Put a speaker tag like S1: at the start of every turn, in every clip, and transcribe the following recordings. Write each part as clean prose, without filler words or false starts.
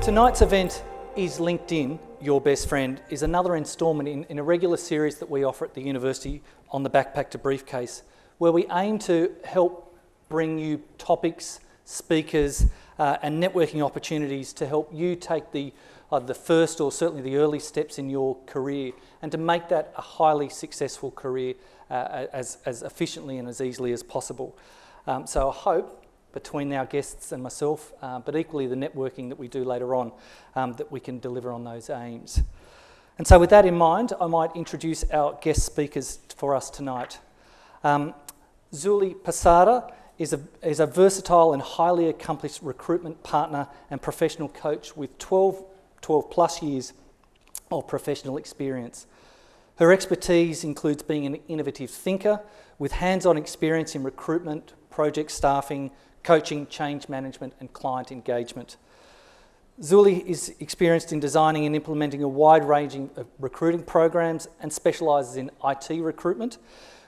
S1: Tonight's event, Is LinkedIn Your Best Friend, is another instalment in a regular series that we offer at the university on the Backpack to Briefcase, where we aim to help bring you topics, speakers and networking opportunities to help you take the first or certainly the early steps in your career and to make that a highly successful career as efficiently and as easily as possible. So I hope between our guests and myself, but equally the networking that we do later on, that we can deliver on those aims. And so with that in mind, I might introduce our guest speakers for us tonight. Zuli Posada is a versatile and highly accomplished recruitment partner and professional coach with 12 plus years of professional experience. Her expertise includes being an innovative thinker with hands-on experience in recruitment, project staffing, coaching, change management and client engagement. Zuli is experienced in designing and implementing a wide range of recruiting programs and specialises in IT recruitment,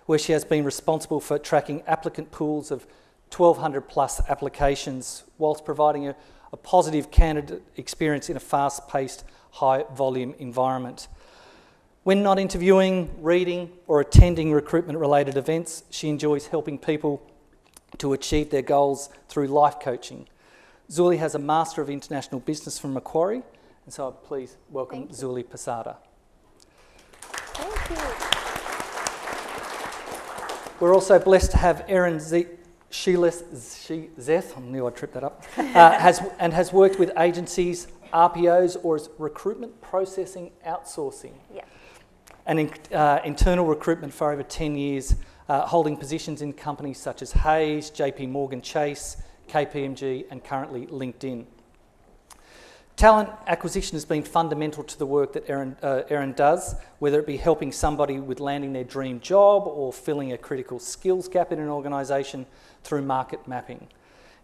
S1: where she has been responsible for tracking applicant pools of 1,200 plus applications whilst providing a positive candidate experience in a fast-paced, high-volume environment. When not interviewing, reading or attending recruitment-related events, she enjoys helping people to achieve their goals through life coaching. Zuli has a Master of International Business from Macquarie, and so please welcome Zuli Posada.
S2: Thank you.
S1: We're also blessed to have Erin Zeth, I knew I'd trip that up, has worked with agencies, RPOs or as recruitment processing outsourcing.
S2: Yeah.
S1: And in internal recruitment for over 10 years, holding positions in companies such as Hayes, JP Morgan Chase, KPMG and currently LinkedIn. Talent acquisition has been fundamental to the work that Erin does, whether it be helping somebody with landing their dream job or filling a critical skills gap in an organisation through market mapping.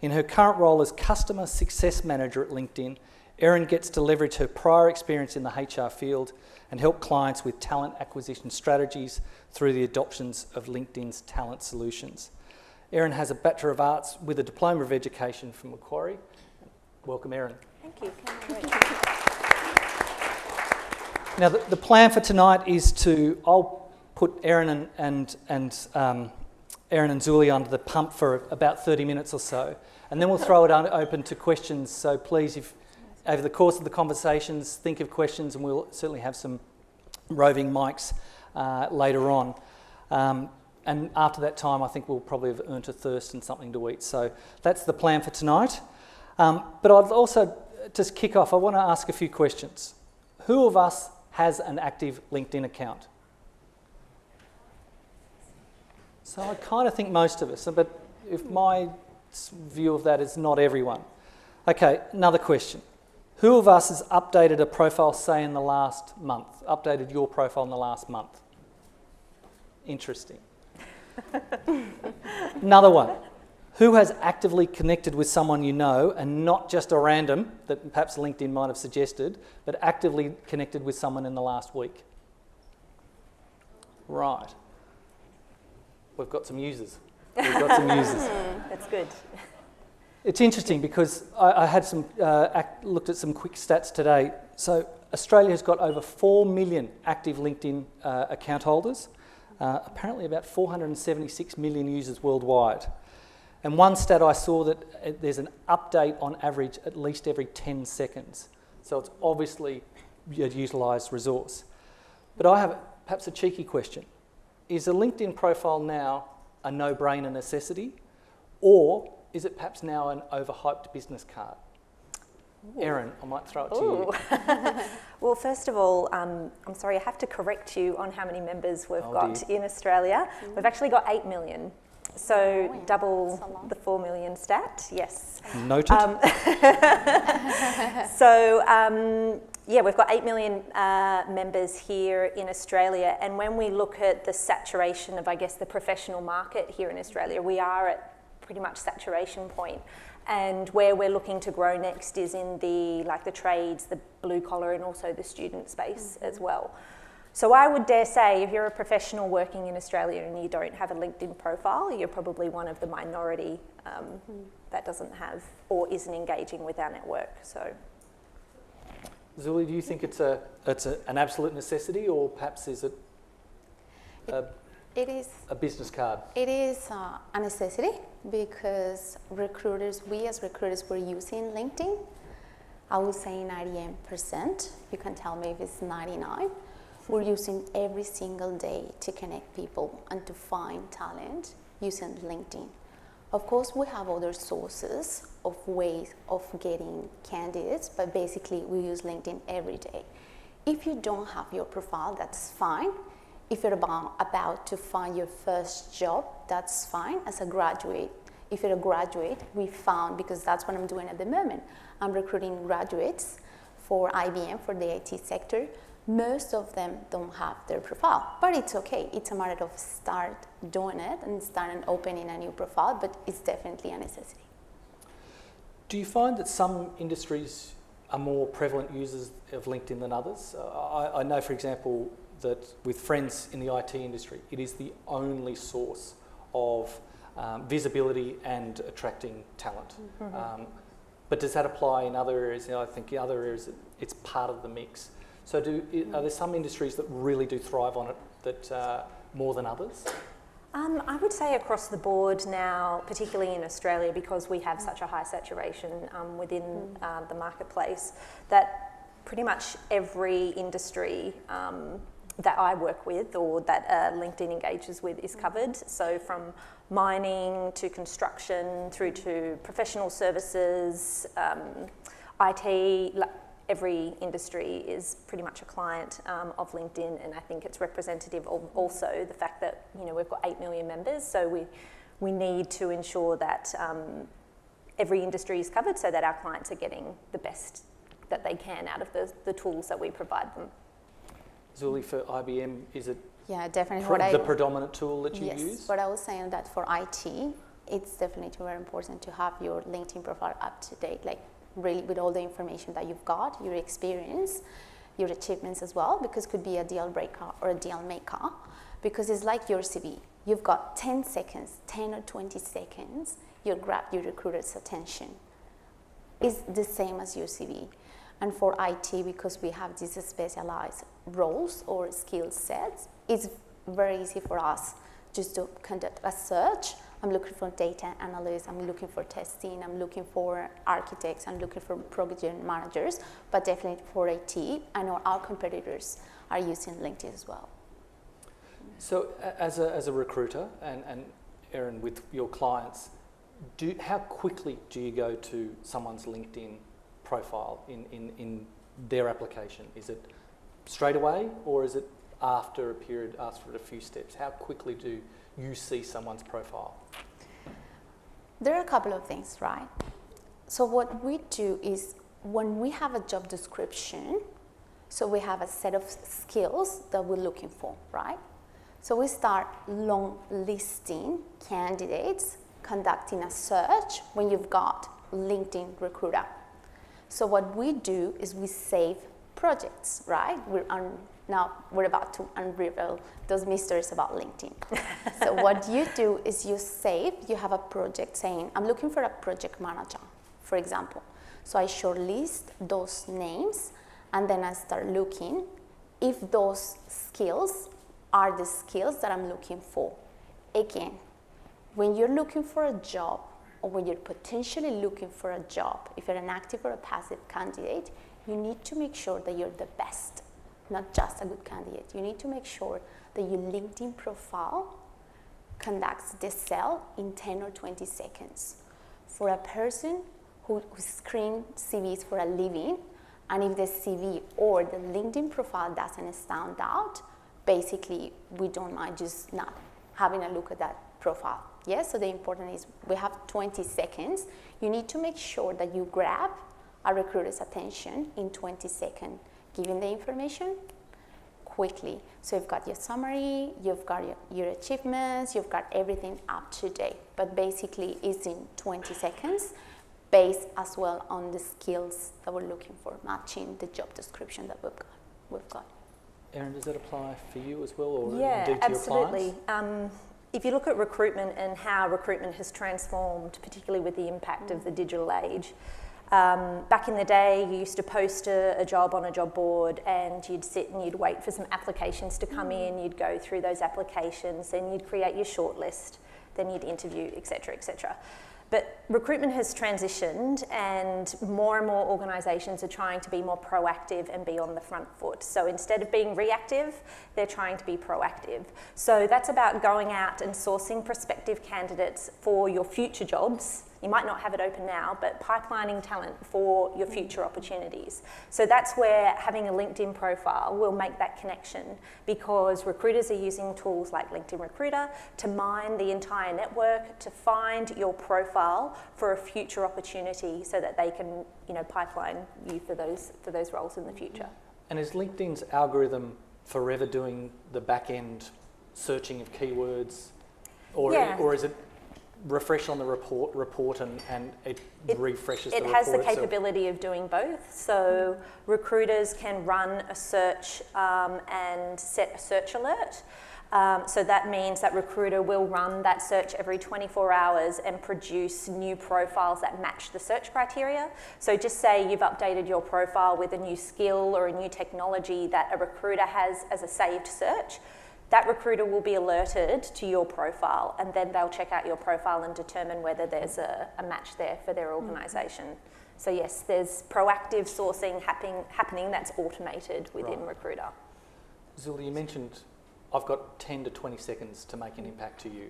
S1: In her current role as Customer Success Manager at LinkedIn, Erin gets to leverage her prior experience in the HR field and help clients with talent acquisition strategies through the adoptions of LinkedIn's talent solutions. Erin has a Bachelor of Arts with a Diploma of Education from Macquarie. Welcome, Erin.
S2: Thank you.
S1: Now, the plan for tonight is I'll put Erin and Zuli under the pump for about 30 minutes or so, and then we'll throw it open to questions. So please, if over the course of the conversations, think of questions, and we'll certainly have some roving mics later on. And after that time, I think we'll probably have earned a thirst and something to eat. So that's the plan for tonight. But I'd also, to kick off, I want to ask a few questions. Who of us has an active LinkedIn account? So I kind of think most of us, but if my view of that is not everyone. Okay, another question. Who of us has updated a profile, say, in the last month? Updated your profile in the last month? Interesting. Another one. Who has actively connected with someone you know, and not just a random that perhaps LinkedIn might have suggested, but actively connected with someone in the last week? Right. We've got some users.
S2: That's good.
S1: It's interesting because I had looked at some quick stats today. So Australia has got over 4 million active LinkedIn account holders, apparently about 476 million users worldwide. And one stat I saw that there's an update on average at least every 10 seconds. So it's obviously a utilised resource. But I have perhaps a cheeky question. Is a LinkedIn profile now a no-brainer necessity, or is it perhaps now an overhyped business card? Ooh. Erin, I might throw it to you.
S2: Well, first of all, I'm sorry, I have to correct you on how many members we've got in Australia. We've actually got 8 million. So double the 4 million stat, yes.
S1: Noted.
S2: Yeah, we've got 8 million members here in Australia, and when we look at the saturation of, I guess, the professional market here in Australia, we are at pretty much saturation point. And where we're looking to grow next is in the trades, the blue collar, and also the student space as well. So I would dare say if you're a professional working in Australia and you don't have a LinkedIn profile, you're probably one of the minority that doesn't have or isn't engaging with our network. So
S1: Zuli, do you think it's an absolute necessity, or perhaps is it
S3: It is.
S1: a business card?
S3: It is a necessity because we as recruiters, we're using LinkedIn. I would say 98%. You can tell me if it's 99. We're using every single day to connect people and to find talent using LinkedIn. Of course, we have other sources of ways of getting candidates, but basically we use LinkedIn every day. If you don't have your profile, that's fine. If you're about to find your first job, that's fine. As a graduate, if you're a graduate, we found, because that's what I'm doing at the moment, I'm recruiting graduates for IBM, for the IT sector. Most of them don't have their profile, but it's okay. It's a matter of start doing it and start opening a new profile, but it's definitely a necessity.
S1: Do you find that some industries are more prevalent users of LinkedIn than others? I know, for example, that with friends in the IT industry, it is the only source of visibility and attracting talent.
S2: Mm-hmm.
S1: But does that apply in other areas? I think in other areas it's part of the mix. So are there some industries that really do thrive on it that more than others?
S2: I would say across the board now, particularly in Australia, because we have such a high saturation within the marketplace, that pretty much every industry that I work with or that LinkedIn engages with is covered. So from mining to construction through to professional services, IT, every industry is pretty much a client of LinkedIn, and I think it's representative of also the fact that we've got 8 million members, so we need to ensure that every industry is covered so that our clients are getting the best that they can out of the tools that we provide them.
S1: Zuli, for IBM, is it
S3: definitely
S1: the predominant tool that you
S3: use?
S1: Yes,
S3: but I was saying that for IT, it's definitely very important to have your LinkedIn profile up to date, like really with all the information that you've got, your experience, your achievements as well, because it could be a deal breaker or a deal maker, because it's like your CV. You've got 10 seconds, 10 or 20 seconds, you grab your recruiter's attention. It's the same as your CV. And for IT, because we have these specialized roles or skill sets, it's very easy for us just to conduct a search. I'm looking for data analysts, I'm looking for testing, I'm looking for architects, I'm looking for project managers, but definitely for IT, I know our competitors are using LinkedIn as well.
S1: So as a recruiter, and Erin, with your clients, how quickly do you go to someone's LinkedIn profile in their application? Is it straight away, or is it after a few steps? How quickly do you see someone's profile?
S3: There are a couple of things, right? So what we do is when we have a job description, so we have a set of skills that we're looking for, right? So we start long listing candidates, conducting a search when you've got LinkedIn Recruiter. So what we do is we save projects, right? Now we're about to unravel those mysteries about LinkedIn. So what you do is you have a project saying, I'm looking for a project manager, for example. So I shortlist those names, and then I start looking if those skills are the skills that I'm looking for. Again, when you're looking for a job, or when you're potentially looking for a job, if you're an active or a passive candidate, you need to make sure that you're the best, not just a good candidate. You need to make sure that your LinkedIn profile conducts the sell in 10 or 20 seconds. For a person who screens CVs for a living, and if the CV or the LinkedIn profile doesn't stand out, basically we don't mind just not having a look at that profile. Yes, so the important is we have 20 seconds. You need to make sure that you grab a recruiter's attention in 20 seconds, giving the information quickly. So you've got your summary, you've got your achievements, you've got everything up to date. But basically it's in 20 seconds, based as well on the skills that we're looking for, matching the job description that we've got.
S1: Erin, does that apply for you as well, or
S2: yeah,
S1: indeed to
S2: absolutely.
S1: your clients?
S2: If you look at recruitment and how recruitment has transformed, particularly with the impact of the digital age, Back in the day, you used to post a job on a job board and you'd sit and you'd wait for some applications to come in, you'd go through those applications, then you'd create your shortlist, then you'd interview, etc., etc. But recruitment has transitioned and more organisations are trying to be more proactive and be on the front foot. So instead of being reactive, they're trying to be proactive. So that's about going out and sourcing prospective candidates for your future jobs. You might not have it open now, but pipelining talent for your future opportunities. So that's where having a LinkedIn profile will make that connection, because recruiters are using tools like LinkedIn Recruiter to mine the entire network to find your profile for a future opportunity so that they can, pipeline you for those roles in the future.
S1: And is LinkedIn's algorithm forever doing the back-end searching of keywords? Or is it refresh on the report and it refreshes the report?
S2: It has the capability of doing both. So recruiters can run a search and set a search alert. So that means that recruiter will run that search every 24 hours and produce new profiles that match the search criteria. So just say you've updated your profile with a new skill or a new technology that a recruiter has as a saved search. That recruiter will be alerted to your profile, and then they'll check out your profile and determine whether there's a match there for their organisation. So yes, there's proactive sourcing happening that's automated within Recruiter.
S1: Zulda, you mentioned I've got 10 to 20 seconds to make an impact to you.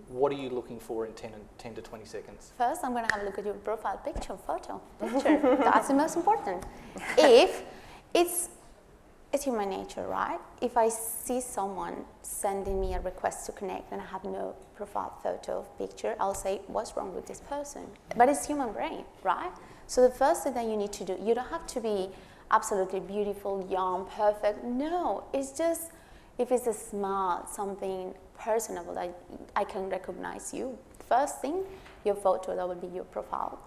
S1: What are you looking for in 10 to 20 seconds?
S3: First, I'm going to have a look at your profile picture. That's the most important. If it's human nature, right? If I see someone sending me a request to connect and I have no profile photo picture, I'll say, what's wrong with this person? But it's human brain, right? So the first thing that you need to do, you don't have to be absolutely beautiful, young, perfect. No, it's just, if it's a smile, something personable that I can recognize you. First thing, your photo, that would be your profile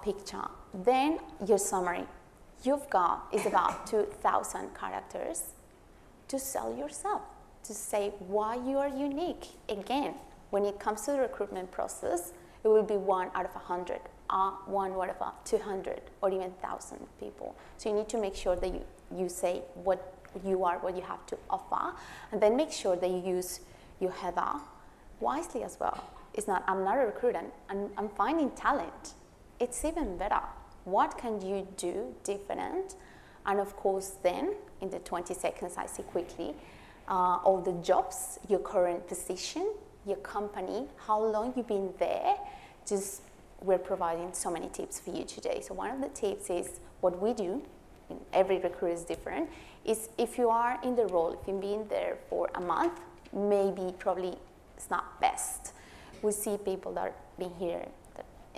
S3: picture. Then your summary. You've got is about 2,000 characters to sell yourself, to say why you are unique. Again, when it comes to the recruitment process, it will be 1 out of 100, 1 out of 200, or even 1,000 people. So you need to make sure that you say what you are, what you have to offer, and then make sure that you use your header wisely as well. It's not, I'm not a recruiter, I'm finding talent. It's even better. What can you do different? And of course, then in the 20 seconds I see quickly, all the jobs, your current position, your company, how long you've been there. Just, we're providing so many tips for you today. So one of the tips is what we do, and every recruiter is different, is if you are in the role, if you've been there for a month, maybe probably it's not best. We see people that have been here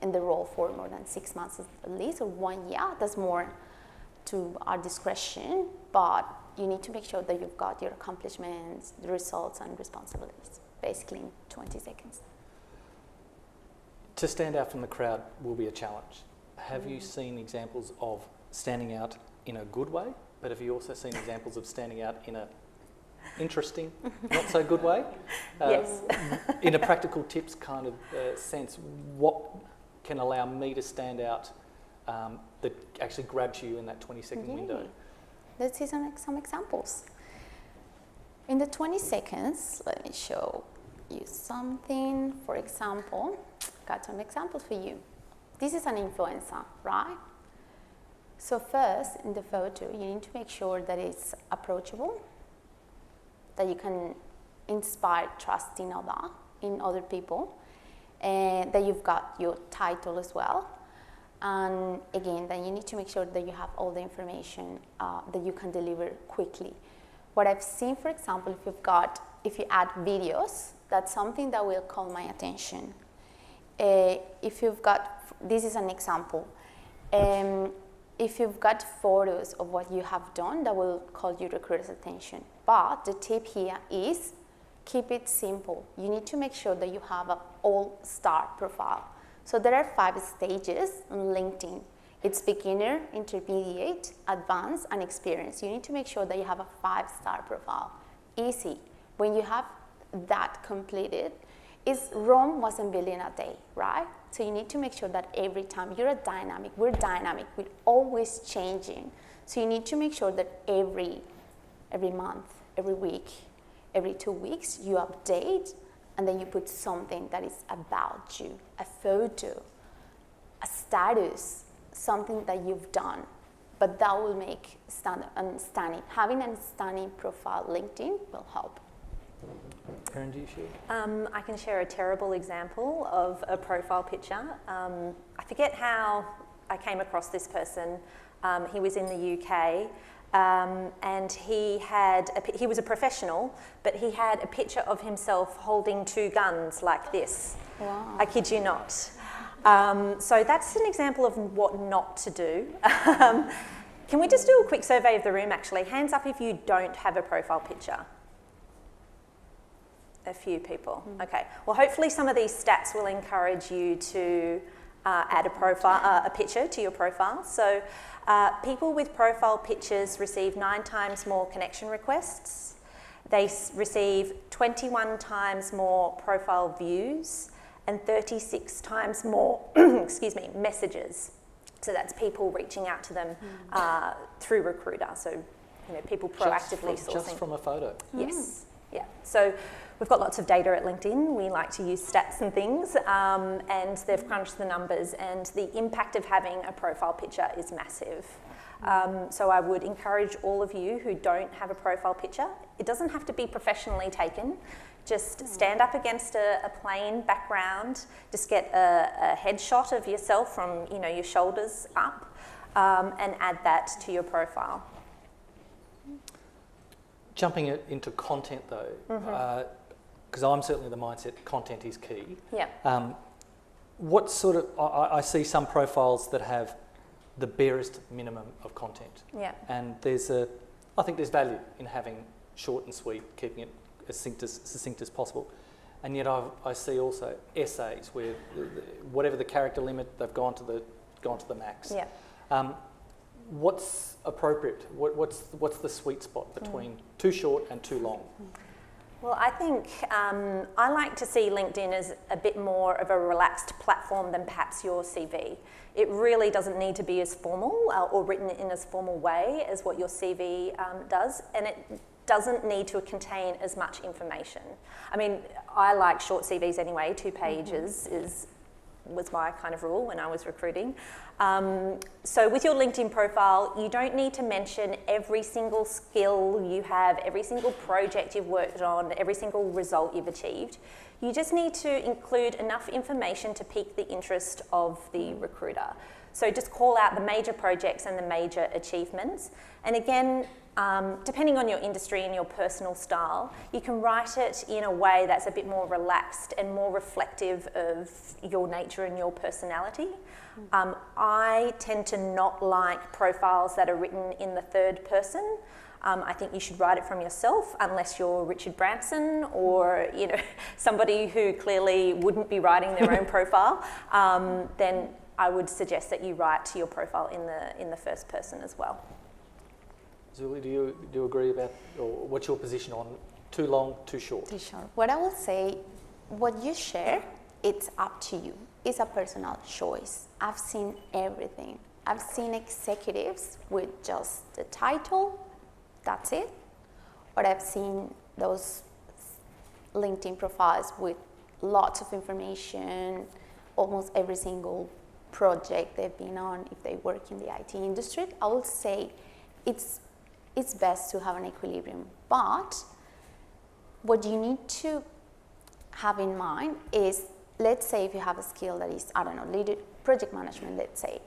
S3: in the role for more than 6 months at least, or 1 year. That's more to our discretion, but you need to make sure that you've got your accomplishments, the results and responsibilities, basically in 20 seconds.
S1: To stand out from the crowd will be a challenge. Have you seen examples of standing out in a good way, but have you also seen examples of standing out in a interesting, not so good way?
S2: Yes.
S1: In a practical tips kind of sense, what can allow me to stand out that actually grabs you in that 20-second window?
S3: Let's see some examples. In the 20 seconds, let me show you something. For example, got some examples for you. This is an influencer, right? So first, in the photo, you need to make sure that it's approachable, that you can inspire trust in other people, and that you've got your title as well. And again, then you need to make sure that you have all the information that you can deliver quickly. What I've seen, for example, if you add videos, that's something that will call my attention. If you've got, this is an example. If you've got photos of what you have done, that will call your recruiter's attention. But the tip here is keep it simple. You need to make sure that you have an all-star profile. So there are 5 stages on LinkedIn. It's beginner, intermediate, advanced, and experienced. You need to make sure that you have a 5-star profile. Easy. When you have that completed, is Rome wasn't built in a day, right? So you need to make sure that every time we're dynamic, we're always changing. So you need to make sure that every month, every week, every 2 weeks, you update, and then you put something that is about you, a photo, a status, something that you've done. But that will make stunning. Having a stunning profile LinkedIn will help.
S1: Erin, do you share?
S2: I can share a terrible example of a profile picture. I forget how I came across this person. He was in the UK, and he was a professional, but he had a picture of himself holding 2 guns like this.
S3: Wow.
S2: I kid you not. So that's an example of what not to do. Can we just do a quick survey of the room, actually? Hands up if you don't have a profile picture. A few people. Okay. Well, hopefully some of these stats will encourage you to add a picture to your profile. So people with profile pictures receive 9 times more connection requests. They receive 21 times more profile views and 36 times more, messages. So that's people reaching out to them through Recruiter. So, people proactively sourcing.
S1: Just from a photo?
S2: Yes. Yeah. So we've got lots of data at LinkedIn. We like to use stats and things, and they've crunched the numbers, and the impact of having a profile picture is massive. So I would encourage all of you who don't have a profile picture, it doesn't have to be professionally taken. Just stand up against a plain background, just get a headshot of yourself from your shoulders up, and add that to your profile.
S1: Jumping it into content though, because I'm certainly the mindset content is key.
S2: Yeah.
S1: What sort of, I see some profiles that have the barest minimum of content.
S2: Yeah.
S1: And I think there's value in having short and sweet, keeping it as succinct as possible. And yet I see also essays where whatever the character limit, they've gone to the max.
S2: Yeah.
S1: What's appropriate? What's the sweet spot between too short and too long?
S2: Well, I think I like to see LinkedIn as a bit more of a relaxed platform than perhaps your CV. It really doesn't need to be as formal or written in as formal way as what your CV does, and it doesn't need to contain as much information. I mean, I like short CVs anyway. 2 pages was my kind of rule when I was recruiting. So with your LinkedIn profile, you don't need to mention every single skill you have, every single project you've worked on, every single result you've achieved. You just need to include enough information to pique the interest of the recruiter. So just call out the major projects and the major achievements. And again, depending on your industry and your personal style, you can write it in a way that's a bit more relaxed and more reflective of your nature and your personality. I tend to not like profiles that are written in the third person. I think you should write it from yourself, unless you're Richard Branson or somebody who clearly wouldn't be writing their own profile. Then I would suggest that you write to your profile in the first person as well.
S1: Zuli, do you agree about, or what's your position on too long, too short?
S3: Too short. What I will say, what you share, it's up to you. It's a personal choice. I've seen everything. I've seen executives with just the title, that's it. Or I've seen those LinkedIn profiles with lots of information, almost every single project they've been on, if they work in the IT industry. I will say it's best to have an equilibrium. But what you need to have in mind is, let's say if you have a skill that is, project management, let's say.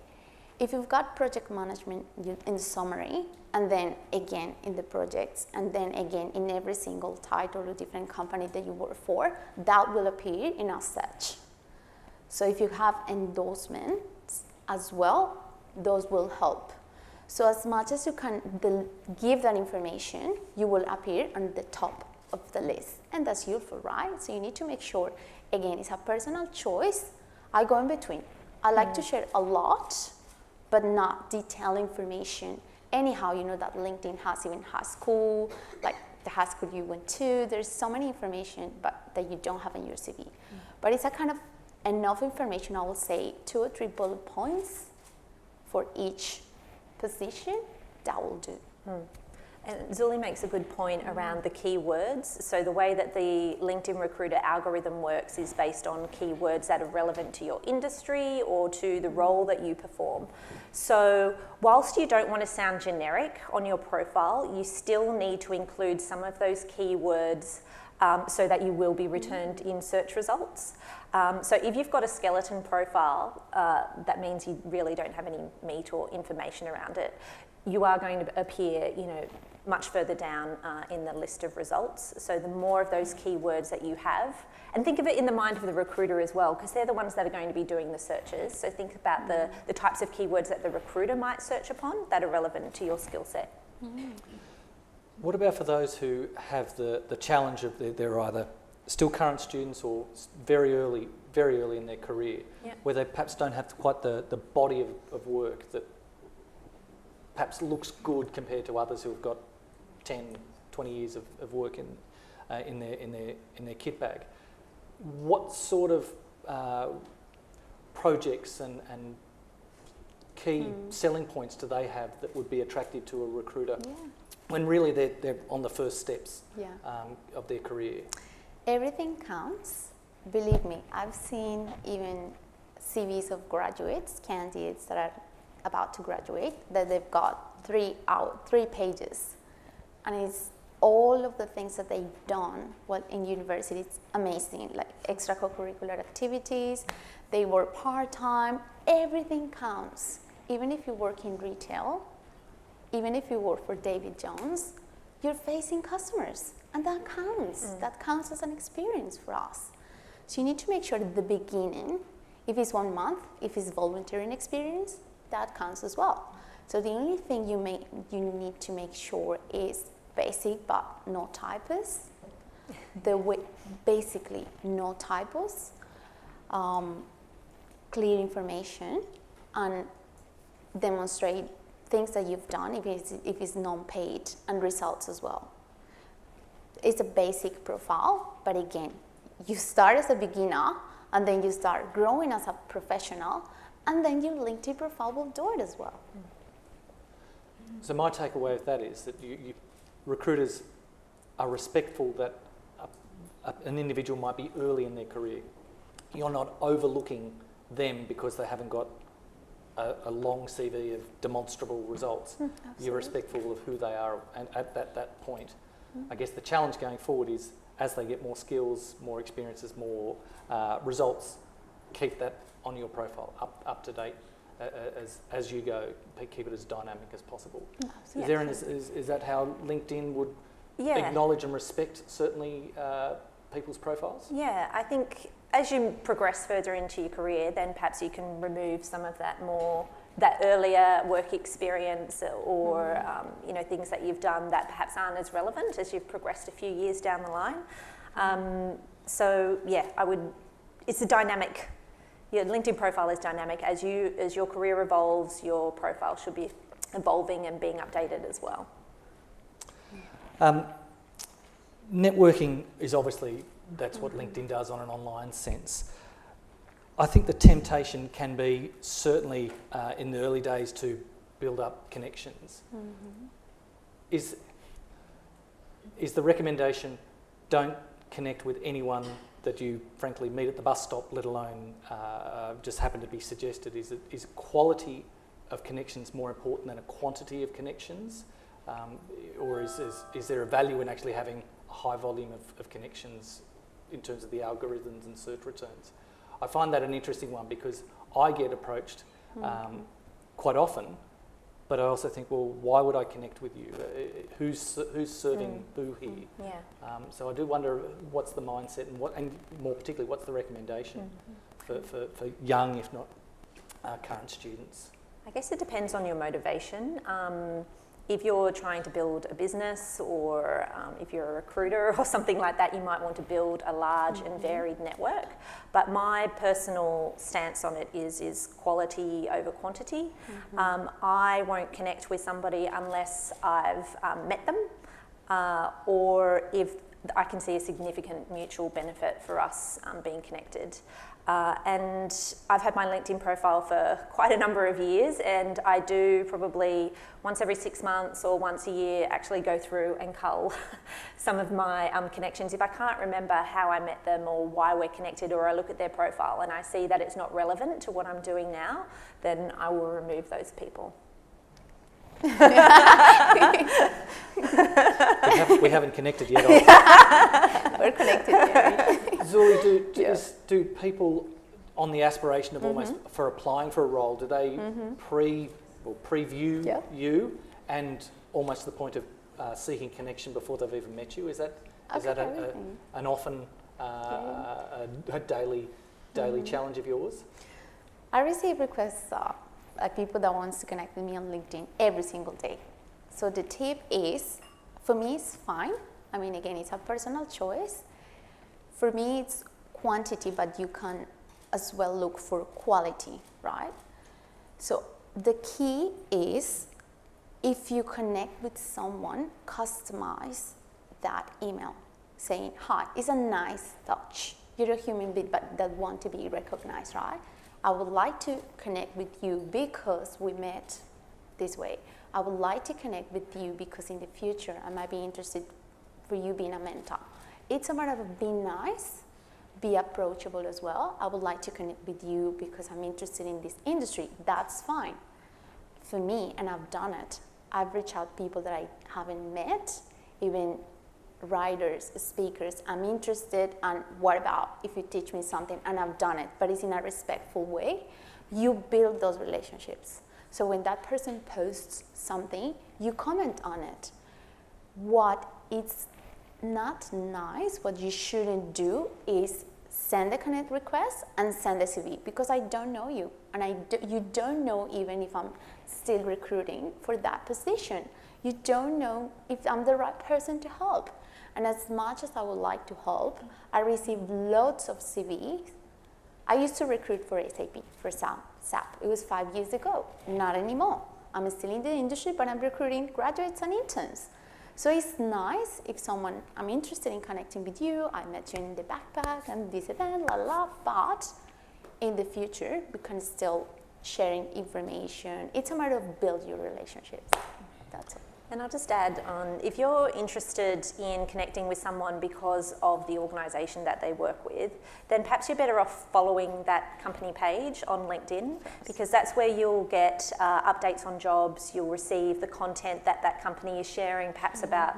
S3: If you've got project management in the summary, and then again in the projects, and then again in every single title or different company that you work for, that will appear in a search. So if you have endorsements as well, those will help. So as much as you can give that information, you will appear on the top of the list. And that's useful, right? So you need to make sure, again, it's a personal choice. I go in between. I like to share a lot, but not detailed information. Anyhow, that LinkedIn has cool, like the high school you went to. There's so many information but that you don't have in your CV. But it's a kind of enough information, I will say 2 or 3 bullet points for each position, that will do.
S2: And Zuli makes a good point around the keywords. So the way that the LinkedIn Recruiter algorithm works is based on keywords that are relevant to your industry or to the role that you perform. So whilst you don't want to sound generic on your profile, you still need to include some of those keywords so that you will be returned in search results. So if you've got a skeleton profile, that means you really don't have any meat or information around it. You are going to appear, much further down in the list of results. So the more of those keywords that you have, and think of it in the mind of the recruiter as well, because they're the ones that are going to be doing the searches. So think about the types of keywords that the recruiter might search upon that are relevant to your skill set.
S1: What about for those who have the challenge of they're either still current students or very early in their career, where they perhaps don't have quite the body of work that perhaps looks good compared to others who've got 10, 20 years of work in their kit bag? What sort of projects and key selling points do they have that would be attractive to a recruiter when really they're on the first steps of their career?
S3: Everything counts. Believe me, I've seen even CVs of graduates, candidates that are about to graduate, that they've got 3 pages, and it's all of the things that they've done while in university. It's amazing, like extracurricular activities, they work part-time, everything counts. Even if you work in retail, even if you work for David Jones, you're facing customers, and that counts. That counts as an experience for us. So you need to make sure at the beginning, if it's 1 month, if it's volunteering experience, that counts as well. So the only thing you need to make sure is basic but no typos. Basically no typos, clear information, and demonstrate things that you've done if it's non-paid, and results as well. It's a basic profile, but again, you start as a beginner and then you start growing as a professional, and then your LinkedIn profile will do it as well.
S1: So my takeaway of that is that recruiters are respectful that an individual might be early in their career. You're not overlooking them because they haven't got a long CV of demonstrable results. You're respectful of who they are and at that point. I guess the challenge going forward is as they get more skills, more experiences, more results, keep that on your profile up to date as you go. Keep it as dynamic as possible. Is that how LinkedIn would acknowledge and respect certainly people's profiles?
S2: Yeah, I think as you progress further into your career, then perhaps you can remove some of that earlier work experience or things that you've done that perhaps aren't as relevant as you've progressed a few years down the line. It's a dynamic. Your LinkedIn profile is dynamic. As your career evolves, your profile should be evolving and being updated as well.
S1: Networking is obviously, that's what LinkedIn does on an online sense. I think the temptation can be certainly in the early days to build up connections. Is the recommendation, don't connect with anyone that you frankly meet at the bus stop, let alone just happen to be suggested? Is quality of connections more important than a quantity of connections? Or is there a value in actually having a high volume of connections in terms of the algorithms and search returns? I find that an interesting one because I get approached quite often, but I also think, well, why would I connect with you? Who's serving who here?
S2: Yeah.
S1: So I do wonder what's the mindset and more particularly what's the recommendation for young, if not current students?
S2: I guess it depends on your motivation. If you're trying to build a business or if you're a recruiter or something like that, you might want to build a large and varied network. But my personal stance on it is quality over quantity. I won't connect with somebody unless I've met them. or if I can see a significant mutual benefit for us being connected. And I've had my LinkedIn profile for quite a number of years, and I do probably once every 6 months or once a year actually go through and cull some of my connections. If I can't remember how I met them or why we're connected, or I look at their profile and I see that it's not relevant to what I'm doing now, then I will remove those people.
S1: We haven't connected yet.
S3: We're connected, Jerry.
S1: Zuli, do people on the aspiration of almost for applying for a role, do they preview you and almost to the point of seeking connection before they've even met you? Is that an often a daily challenge of yours?
S3: I receive requests like people that wants to connect with me on LinkedIn every single day. So the tip is, for me it's fine. I mean, again, it's a personal choice. For me it's quantity, but you can as well look for quality, right? So the key is, if you connect with someone, customize that email saying, hi, it's a nice touch. You're a human being but that want to be recognized, right? I would like to connect with you because we met this way. I would like to connect with you because in the future I might be interested for you being a mentor. It's a matter of being nice, be approachable as well. I would like to connect with you because I'm interested in this industry. That's fine. For me, and I've done it, I've reached out to people that I haven't met, even writers, speakers. I'm interested, and what about if you teach me something? And I've done it, but it's in a respectful way. You build those relationships. So when that person posts something, you comment on it. What is not nice, what you shouldn't do is send a connect request and send a CV, because I don't know you, and you don't know even if I'm still recruiting for that position. You don't know if I'm the right person to help. And as much as I would like to help, I receive lots of CVs. I used to recruit for SAP, for SAP. It was 5 years ago, not anymore. I'm still in the industry, but I'm recruiting graduates and interns. So it's nice if I'm interested in connecting with you, I met you in the backpack and this event, but in the future, we can still sharing information. It's a matter of build your relationships. That's it.
S2: And I'll just add on, if you're interested in connecting with someone because of the organisation that they work with, then perhaps you're better off following that company page on LinkedIn, because that's where you'll get updates on jobs, you'll receive the content that that company is sharing, perhaps about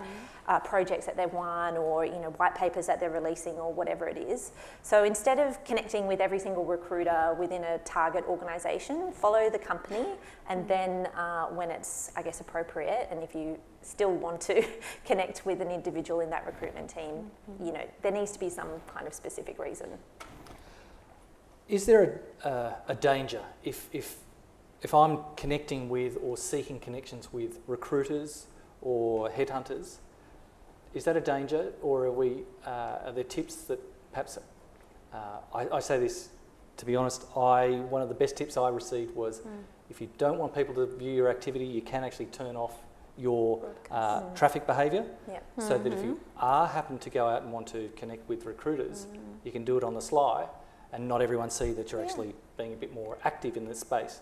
S2: projects that they've won, or white papers that they're releasing, or whatever it is. So instead of connecting with every single recruiter within a target organisation, follow the company, and then when it's, I guess, appropriate, and if you still want to connect with an individual in that recruitment team, there needs to be some kind of specific reason.
S1: Is there a danger if I'm connecting with or seeking connections with recruiters or headhunters? Is that a danger, or are there tips that perhaps, I say this, to be honest, one of the best tips I received was, if you don't want people to view your activity, you can actually turn off your traffic behaviour, so that if you happen to go out and want to connect with recruiters, you can do it on the sly and not everyone see that you're actually being a bit more active in this space.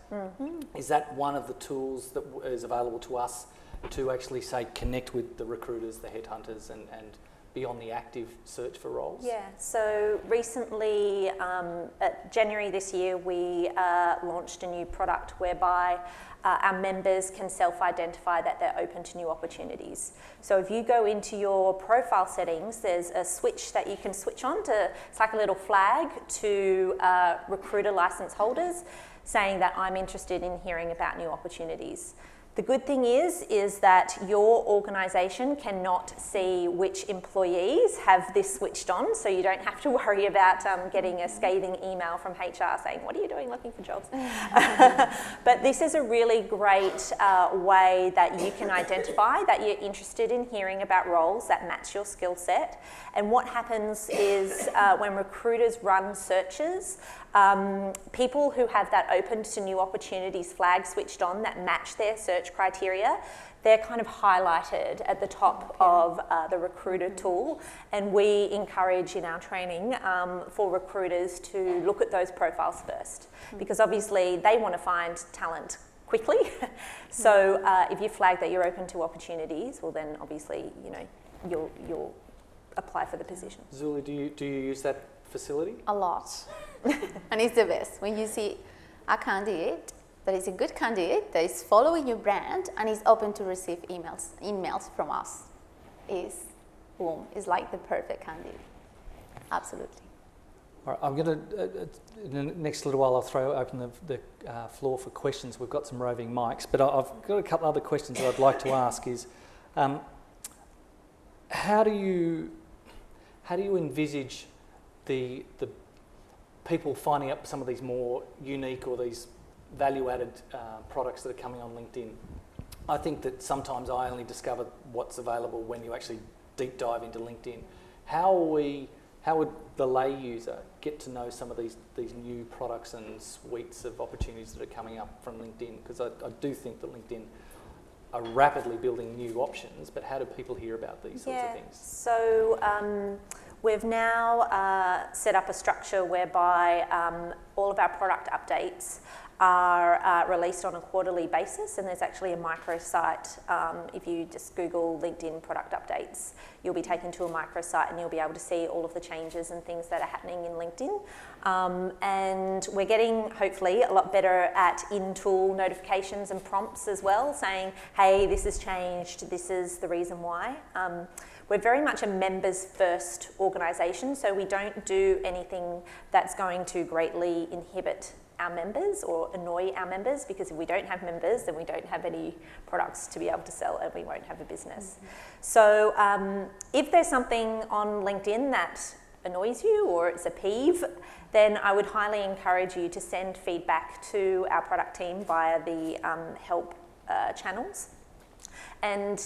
S1: Is that one of the tools that is available to us to actually, say, connect with the recruiters, the headhunters, and be on the active search for roles?
S2: Yeah, so recently, January this year, we launched a new product whereby our members can self-identify that they're open to new opportunities. So if you go into your profile settings, there's a switch that you can switch on it's like a little flag to recruiter license holders saying that I'm interested in hearing about new opportunities. The good thing is that your organisation cannot see which employees have this switched on, so you don't have to worry about getting a scathing email from HR saying, what are you doing looking for jobs? But this is a really great way that you can identify that you're interested in hearing about roles that match your skill set. And what happens is when recruiters run searches, People who have that open to new opportunities flag switched on that match their search criteria, they're kind of highlighted at the top of the recruiter tool, and we encourage in our training for recruiters to look at those profiles first, because obviously they want to find talent quickly. So if you flag that you're open to opportunities, well then obviously you'll apply for the position.
S1: Zuli, do you use that facility?
S3: A lot. And it's the best when you see a candidate that is a good candidate that is following your brand and is open to receive emails from us. Is like the perfect candidate. Absolutely.
S1: All right, I'm going to, in the next little while, I'll open the floor for questions. We've got some roving mics, but I've got a couple other questions that I'd like to ask is, how do you envisage the people finding up some of these more unique or these value-added products that are coming on LinkedIn? I think that sometimes I only discover what's available when you actually deep dive into LinkedIn. How would the lay user get to know some of these new products and suites of opportunities that are coming up from LinkedIn? Because I do think that LinkedIn are rapidly building new options, but how do people hear about these sorts of things?
S2: So we've now set up a structure whereby all of our product updates are released on a quarterly basis, and there's actually a microsite. If you just Google LinkedIn product updates, you'll be taken to a microsite and you'll be able to see all of the changes and things that are happening in LinkedIn. And we're getting, hopefully, a lot better at in-tool notifications and prompts as well, saying, hey, this has changed, this is the reason why. We're very much a members-first organisation, so we don't do anything that's going to greatly inhibit our members or annoy our members, because if we don't have members, then we don't have any products to be able to sell and we won't have a business. So if there's something on LinkedIn that annoys you or it's a peeve, then I would highly encourage you to send feedback to our product team via the help channels. And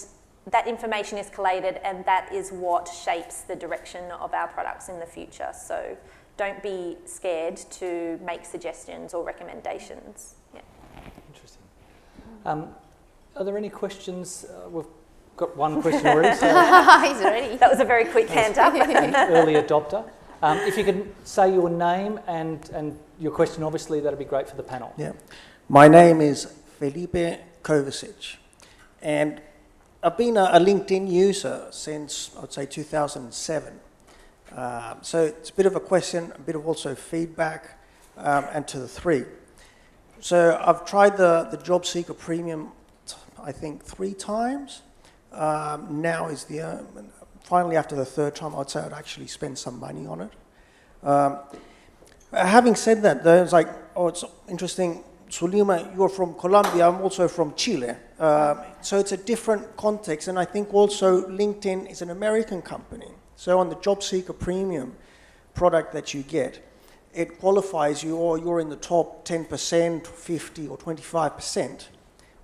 S2: that information is collated, and that is what shapes the direction of our products in the future. So don't be scared to make suggestions or recommendations. Yeah.
S1: Interesting. Are there any questions? We've got one question already. So
S3: He's ready.
S2: That was a very quick hand up.
S1: early adopter. If you can say your name and your question, obviously, that'd be great for the panel.
S4: Yeah. My name is Felipe Kovacic, and I've been a LinkedIn user since, I'd say, 2007. So it's a bit of a question, a bit of also feedback, and to the three. So I've tried the Job Seeker Premium, I think 3 times. Now is finally after the 3rd time, I'd say I'd actually spend some money on it. Having said that, though, it's like, it's interesting. Sulima, you're from Colombia, I'm also from Chile. So it's a different context, and I think also LinkedIn is an American company. So on the Job Seeker Premium product that you get, it qualifies you, or you're in the top 10%, 50 or 25%.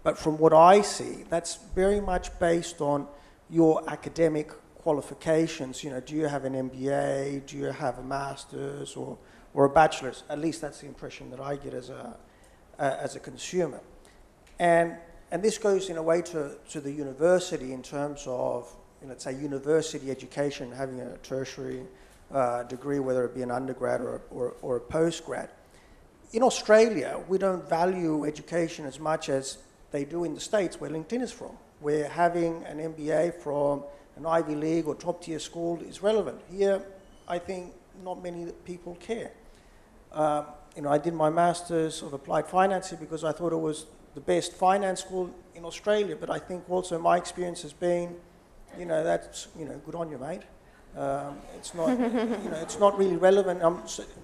S4: But from what I see, that's very much based on your academic qualifications. Do you have an MBA? Do you have a master's or a bachelor's? At least that's the impression that I get as a consumer. And this goes in a way to the university in terms of, let's say, university education, having a tertiary degree, whether it be an undergrad or a postgrad. In Australia, we don't value education as much as they do in the States, where LinkedIn is from, where having an MBA from an Ivy League or top-tier school is relevant. Here, I think not many people care. I did my Masters of Applied Finance here because I thought it was the best finance school in Australia, but I think also my experience has been, that's, good on you, mate. It's not, it's not really relevant.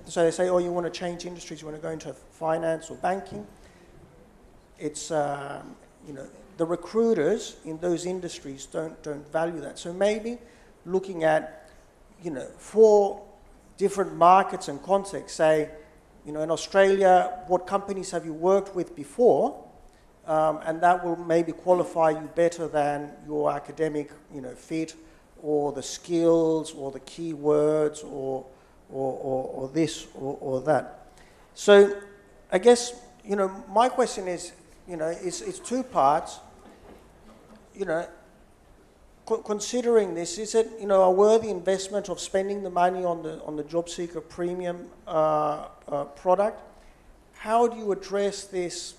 S4: So they say, oh, you want to change industries, you want to go into finance or banking. It's, the recruiters in those industries don't value that. So maybe looking at, 4 different markets and contexts, say, in Australia, what companies have you worked with before? And that will maybe qualify you better than your academic, fit, or the skills, or the keywords, or this, or that. So I guess, you know, my question is, you know, it's two parts. You know, considering this, is it, you know, a worthy investment of spending the money on the job seeker premium product? How do you address this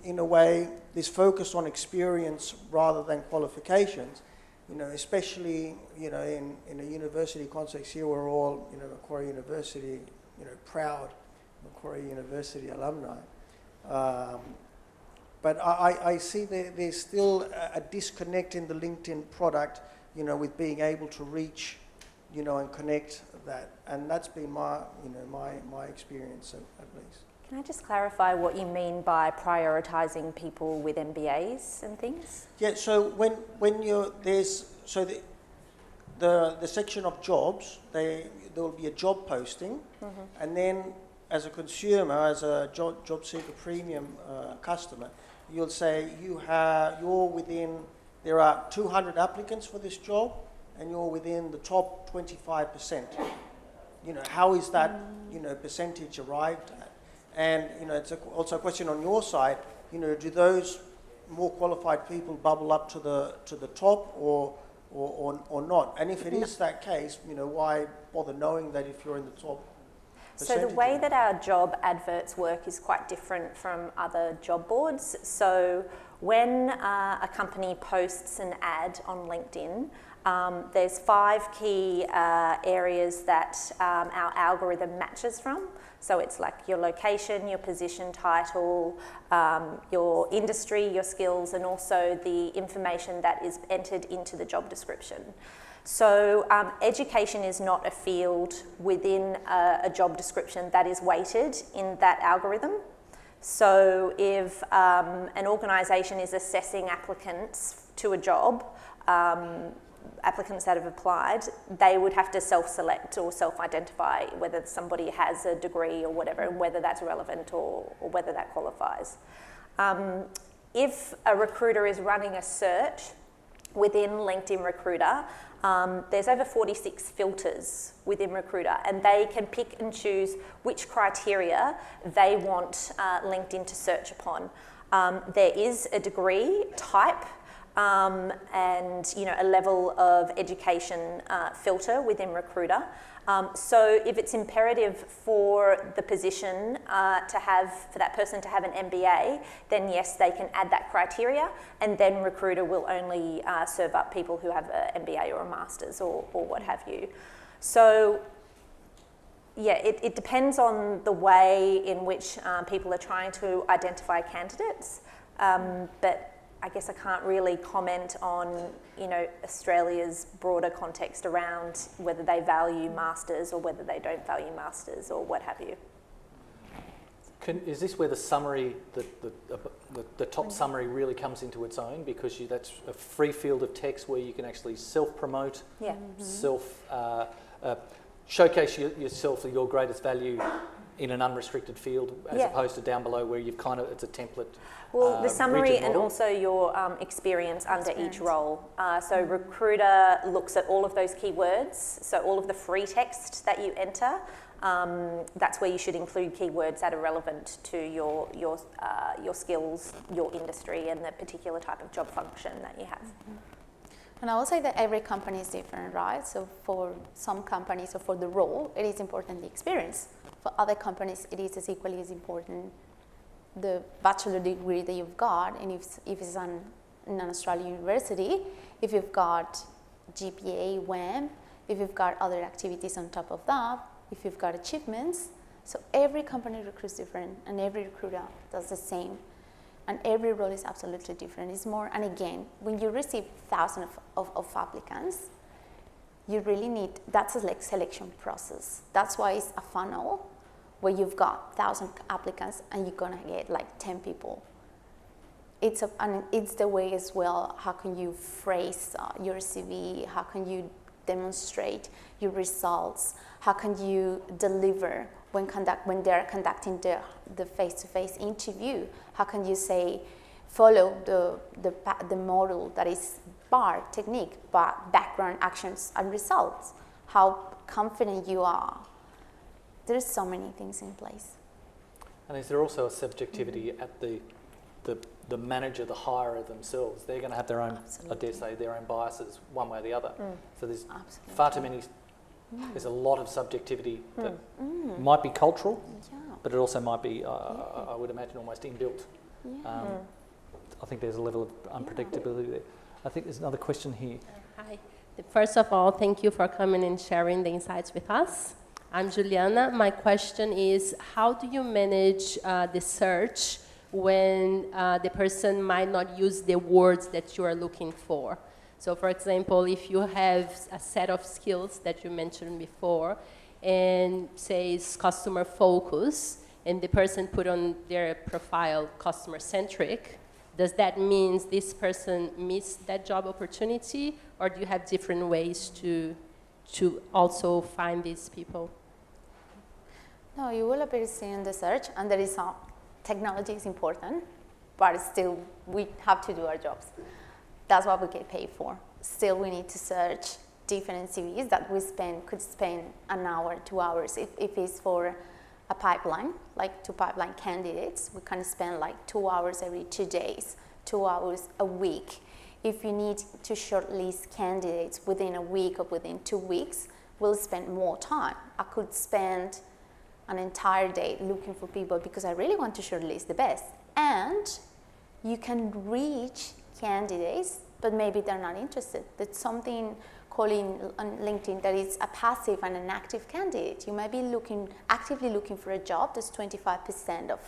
S4: in a way, this focus on experience rather than qualifications? You know, especially, you know, in a university context here, we're all, you know, Macquarie University, you know, proud Macquarie University alumni. But I see there's still a disconnect in the LinkedIn product, you know, with being able to reach, you know, and connect that. And that's been my, you know, my experience at least.
S2: Can I just clarify what you mean by prioritising people with MBAs and things?
S4: Yeah, so when you're, there's, so the section of jobs, there will be a job posting, and then as a consumer, as a job seeker premium customer, you'll say you're within, there are 200 applicants for this job, and you're within the top 25%. You know, how is that, you know, percentage arrived at? And, you know, it's also a question on your side, you know, do those more qualified people bubble up to the top or not? And if it is that case, you know, why bother knowing that if you're in the top
S2: So the way that our job adverts work is quite different from other job boards. So when a company posts an ad on LinkedIn, there's 5 key areas that our algorithm matches from. So it's like your location, your position title, your industry, your skills, and also the information that is entered into the job description. So education is not a field within a job description that is weighted in that algorithm. So if an organisation is assessing applicants to a job, applicants that have applied, they would have to self-select or self-identify whether somebody has a degree or whatever, and whether that's relevant or whether that qualifies. If a recruiter is running a search within LinkedIn Recruiter, there's over 46 filters within Recruiter, and they can pick and choose which criteria they want LinkedIn to search upon. There is a degree type and, you know, a level of education filter within Recruiter. So if it's imperative for the position for that person to have an MBA, then yes, they can add that criteria, and then Recruiter will only serve up people who have an MBA or a master's or what have you. So yeah, it depends on the way in which people are trying to identify candidates, but I guess I can't really comment on, you know, Australia's broader context around whether they value masters or whether they don't value masters or what have you.
S1: Is this where the summary, the top summary really comes into its own, because that's a free field of text where you can actually self-promote, showcase yourself or your greatest value in an unrestricted field, as opposed to down below where you've kind of, it's a template.
S2: Well, the summary and also your experience under each role. So Recruiter looks at all of those keywords, so all of the free text that you enter, that's where you should include keywords that are relevant to your skills, your industry, and the particular type of job function that you have.
S3: And I will say that every company is different, right? So for some companies or for the role, it is important the experience. For other companies, it is as equally as important the bachelor degree that you've got, and if it's in an Australian university, if you've got GPA, WAM, if you've got other activities on top of that, if you've got achievements. So every company recruits different, and every recruiter does the same, and every role is absolutely different. It's more, and again, when you receive thousands of applicants, you really need, that's a selection process. That's why it's a funnel where you've got 1,000 applicants and you're gonna get like 10 people. And it's the way as well, how can you phrase your CV, how can you demonstrate your results, how can you deliver when they're conducting the face-to-face interview, how can you say, follow the model that is BAR technique, background, actions, and results, how confident you are there's so many things in place.
S1: And is there also a subjectivity at the manager, the hirer themselves? They're going to have their own, I dare say, their own biases one way or the other. So there's far too many, there's a lot of subjectivity that might be cultural, but it also might be, I would imagine, almost inbuilt. I think there's a level of unpredictability there. I think there's another question here.
S5: Hi. First of all, thank you for coming and sharing the insights with us. I'm Juliana. My question is, how do you manage the search when the person might not use the words that you are looking for? So for example, if you have a set of skills that you mentioned before and says customer focus, and the person put on their profile customer centric, does that mean this person missed that job opportunity, or do you have different ways to also find these people?
S3: No, you will appear seeing the search, and there is technology is important, but still we have to do our jobs. That's what we get paid for. Still, we need to search different CVs that we could spend an hour, 2 hours. If it's for a pipeline, like 2 pipeline candidates, we can spend like 2 hours every 2 days, 2 hours a week. If you need to shortlist candidates within a week or within 2 weeks, we'll spend more time. I could spend an entire day looking for people because I really want to shortlist the best. And you can reach candidates, but maybe they're not interested. That's something calling on LinkedIn that is a passive and an active candidate. You might be actively looking for a job. That's 25% of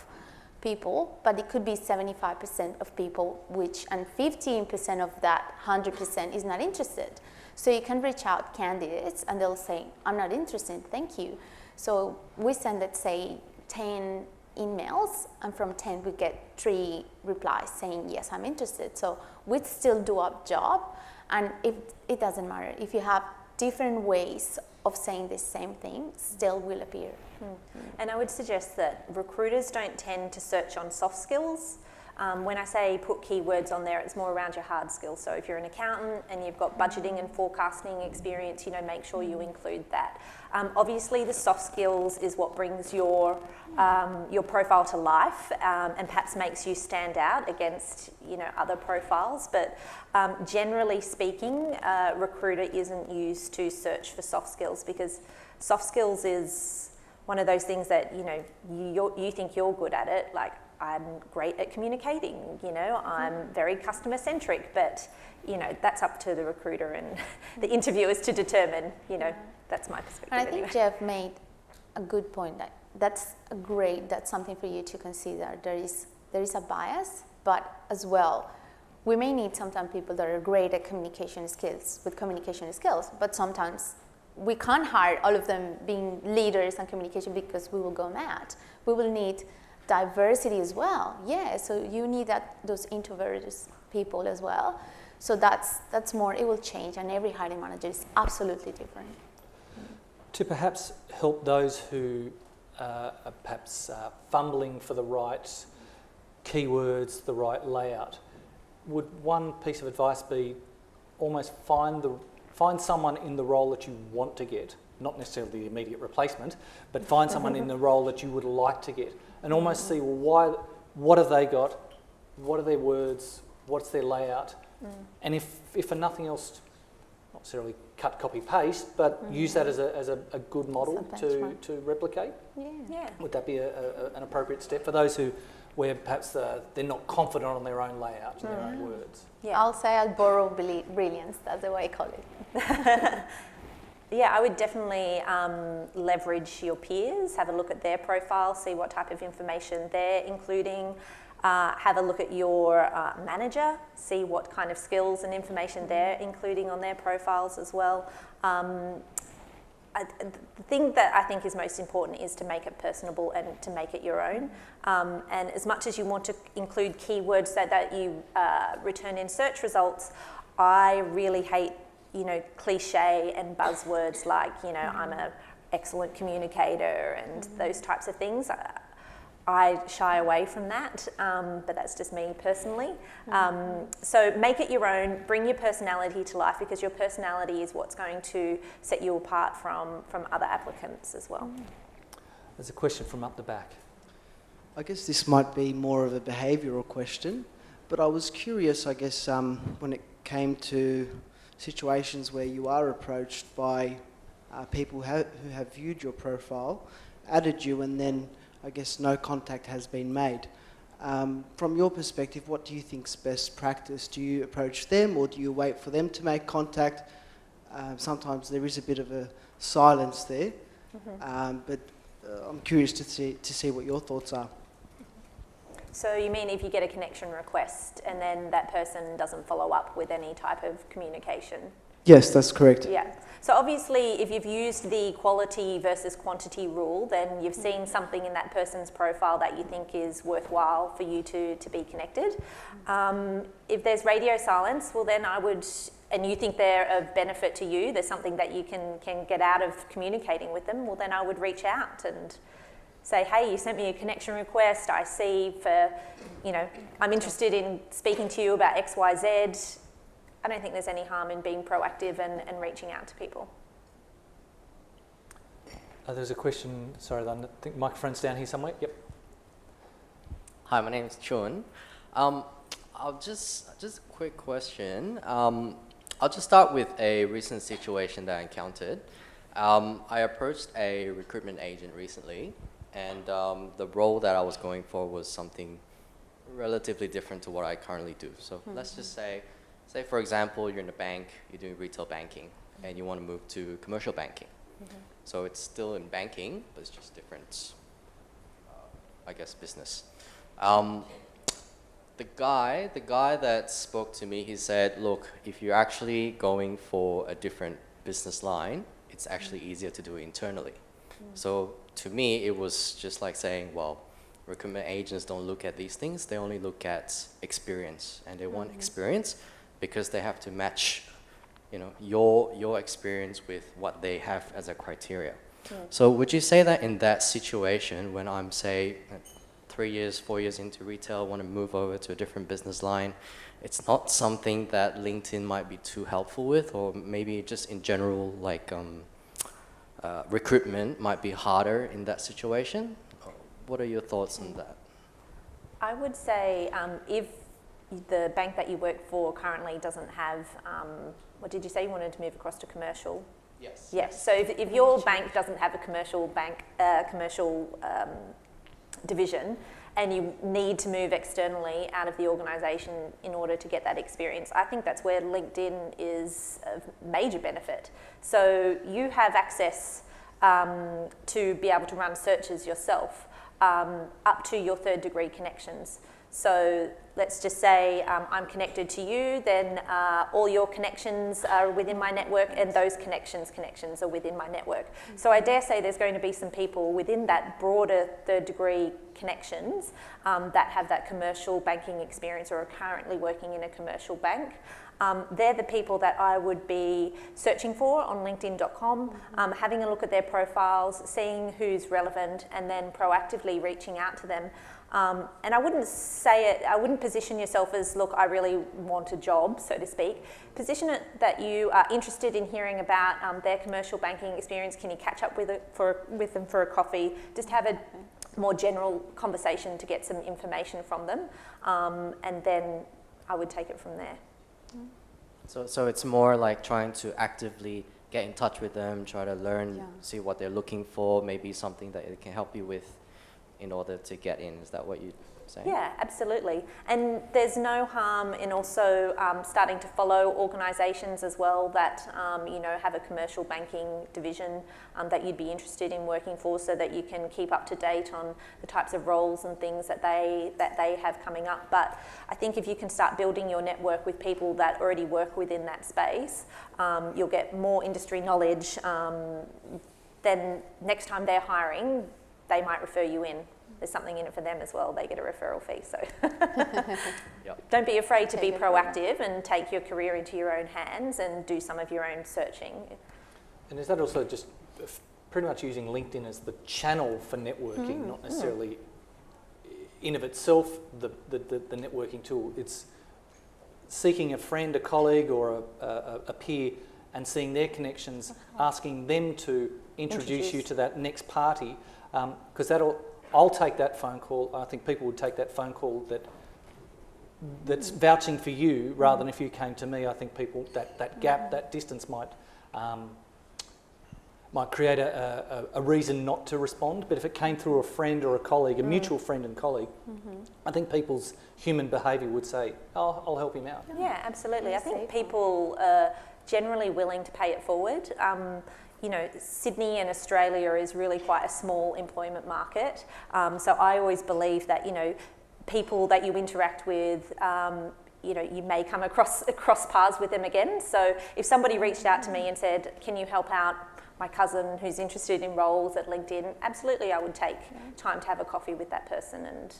S3: people, but it could be 75% of people, and 15% of that 100% is not interested. So you can reach out candidates and they'll say, I'm not interested, thank you. So we send, let's say, 10 emails, and from 10 we get 3 replies saying, yes, I'm interested. So we'd still do our job, and it doesn't matter. If you have different ways of saying the same thing, still will appear.
S2: And I would suggest that recruiters don't tend to search on soft skills. When I say put keywords on there, it's more around your hard skills. So if you're an accountant and you've got budgeting and forecasting experience, make sure you include that. Obviously, the soft skills is what brings your profile to life, and perhaps makes you stand out against other profiles. But generally speaking, a recruiter isn't used to search for soft skills, because soft skills is one of those things that you think you're good at it. Like, I'm great at communicating, I'm very customer centric, but that's up to the recruiter and the interviewers to determine. That's my perspective.
S3: And I think Jeff made a good point. That's something for you to consider. There is a bias, but as well, we may need sometimes people that are great at communication skills, but sometimes we can't hire all of them being leaders in communication because we will go mad. We will need diversity as well. Yeah, so you need those introverted people as well. So that's more, it will change, and every hiring manager is absolutely different.
S1: To perhaps help those who are perhaps fumbling for the right keywords, the right layout, would one piece of advice be almost find someone in the role that you want to get, not necessarily the immediate replacement, but find someone in the role that you would like to get, and almost see, well, what have they got, what are their words, what's their layout, and if for nothing else, not necessarily cut, copy, paste, but use that as a good model to replicate.
S2: Yeah.
S1: Would that be an appropriate step for those where perhaps they're not confident on their own layout and their own words?
S2: Yeah.
S3: I'll say I'll borrow brilliance. That's the way I call it.
S2: Yeah, I would definitely leverage your peers, have a look at their profile, see what type of information they're including, have a look at your manager, see what kind of skills and information they're including on their profiles as well. The thing that I think is most important is to make it personable and to make it your own. And as much as you want to include keywords that you return in search results, I really hate cliche and buzzwords like, I'm an excellent communicator and those types of things. I shy away from that, but that's just me personally. So make it your own, bring your personality to life, because your personality is what's going to set you apart from other applicants as well.
S1: There's a question from up the back.
S6: I guess this might be more of a behavioural question, but I was curious, I guess, when it came to situations where you are approached by people who have viewed your profile, added you, and then I guess no contact has been made. From your perspective, what do you think's best practice? Do you approach them, or do you wait for them to make contact? Sometimes there is a bit of a silence there, but I'm curious to see what your thoughts are.
S2: So you mean if you get a connection request and then that person doesn't follow up with any type of communication?
S6: Yes, that's correct.
S2: Yeah. So obviously, if you've used the quality versus quantity rule, then you've seen something in that person's profile that you think is worthwhile for you to be connected. If there's radio silence, well then I would, and you think they're of benefit to you, there's something that you can get out of communicating with them, well then I would reach out and say, hey, you sent me a connection request, I see I'm interested in speaking to you about X, Y, Z. I don't think there's any harm in being proactive and reaching out to people.
S1: There's a question, sorry, I think microphone's down here somewhere. Yep.
S7: Hi, my name is Chun. I'll just a quick question. I'll just start with a recent situation that I encountered. I approached a recruitment agent recently, and the role that I was going for was something relatively different to what I currently do. So let's just say for example, you're in a bank, you're doing retail banking, and you want to move to commercial banking. So it's still in banking, but it's just different, I guess, business. The guy that spoke to me, he said, look, if you're actually going for a different business line, it's actually easier to do it internally. So to me, it was just like saying, well, recruitment agents don't look at these things, they only look at experience, and they want experience because they have to match, your experience with what they have as a criteria. So would you say that in that situation, when I'm, say, 3 years, 4 years into retail, want to move over to a different business line, it's not something that LinkedIn might be too helpful with, or maybe just in general, like recruitment might be harder in that situation? What are your thoughts on that?
S2: I would say if the bank that you work for currently doesn't have, what did you say, you wanted to move across to commercial?
S7: Yes.
S2: Yes, so if your bank doesn't have a commercial division, and you need to move externally out of the organisation in order to get that experience, I think that's where LinkedIn is of major benefit. So you have access to be able to run searches yourself up to your third degree connections. So let's just say I'm connected to you, then all your connections are within my network, and those connections are within my network. So I dare say there's going to be some people within that broader third degree connections that have that commercial banking experience or are currently working in a commercial bank. They're the people that I would be searching for on LinkedIn.com, having a look at their profiles, seeing who's relevant, and then proactively reaching out to them. And I wouldn't position yourself as, look, I really want a job, so to speak. Position it that you are interested in hearing about their commercial banking experience. Can you catch up with them for a coffee? Just have a more general conversation to get some information from them, and then I would take it from there.
S7: So it's more like trying to actively get in touch with them, try to learn, see what they're looking for, maybe something that it can help you with in order to get in. Is that what you're saying?
S2: Yeah, absolutely. And there's no harm in also starting to follow organisations as well that have a commercial banking division that you'd be interested in working for, so that you can keep up to date on the types of roles and things that they have coming up. But I think if you can start building your network with people that already work within that space, you'll get more industry knowledge. Then next time they're hiring, they might refer you in. There's something in it for them as well. They get a referral fee. So Don't be afraid to be proactive and take your career into your own hands and do some of your own searching.
S1: And is that also just pretty much using LinkedIn as the channel for networking, not necessarily in of itself the networking tool? It's seeking a friend, a colleague, or a peer, and seeing their connections, asking them to introduce you to that next party, because I'll take that phone call. I think people would take that phone call that's vouching for you rather than if you came to me. I think people, that gap, that distance might create a reason not to respond. But if it came through a friend or a colleague, a mutual friend and colleague, I think people's human behaviour would say, oh, I'll help him out.
S2: Yeah, absolutely. I think people are generally willing to pay it forward. You know, Sydney and Australia is really quite a small employment market. So I always believe that, you know, people that you interact with, you know, you may come across paths with them again. So if somebody reached out to me and said, can you help out my cousin who's interested in roles at LinkedIn, absolutely I would take time to have a coffee with that person and,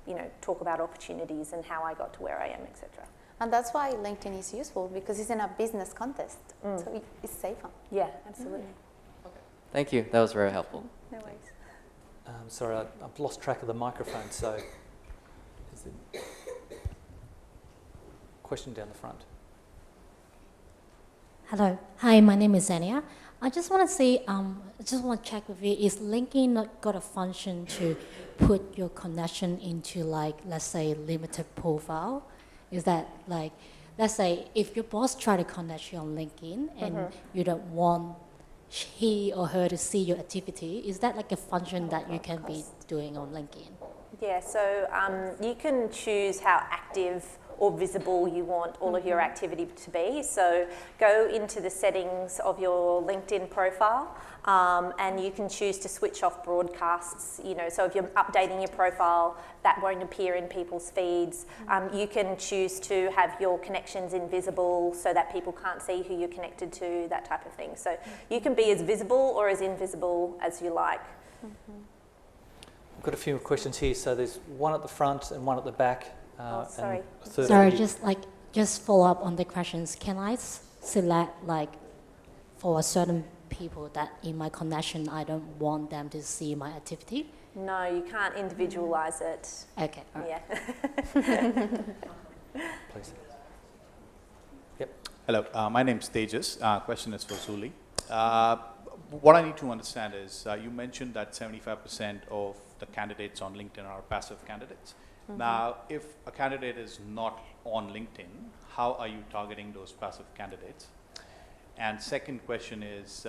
S2: you know, talk about opportunities and how I got to where I am, etc.
S3: And that's why LinkedIn is useful, because it's in a business context, so it's safer.
S2: Yeah, absolutely.
S7: Thank you. That was very helpful.
S2: No worries.
S1: Sorry, I've lost track of the microphone, so... Is it... Question down the front.
S8: Hello. Hi, my name is Zania. I just want to say, I just want to check with you, is LinkedIn not got a function to put your connection into, like, let's say, limited profile? Is that, like, let's say, if your boss try to connect you on LinkedIn and you don't want he or her to see your activity, is that like a function that you can be doing on LinkedIn?
S2: Yeah, so you can choose how active or visible you want all of your activity to be. So go into the settings of your LinkedIn profile and you can choose to switch off broadcasts. You know, so if you're updating your profile, that won't appear in people's feeds. You can choose to have your connections invisible so that people can't see who you're connected to, that type of thing. So you can be as visible or as invisible as you like.
S1: I've got a few questions here. So there's one at the front and one at the back.
S2: Sorry.
S1: And a third
S8: Sorry,
S1: lady.
S8: just follow up on the questions. Can I select, like, for a certain people that in my connection, I don't want them to see my activity?
S2: No, you can't individualise it.
S8: Okay, all right.
S2: Yeah.
S1: Please. Yep.
S9: Hello, my name's Tejas. Question is for Zuli. What I need to understand is, you mentioned that 75% of the candidates on LinkedIn are passive candidates. Now, if a candidate is not on LinkedIn, how are you targeting those passive candidates? And second question is,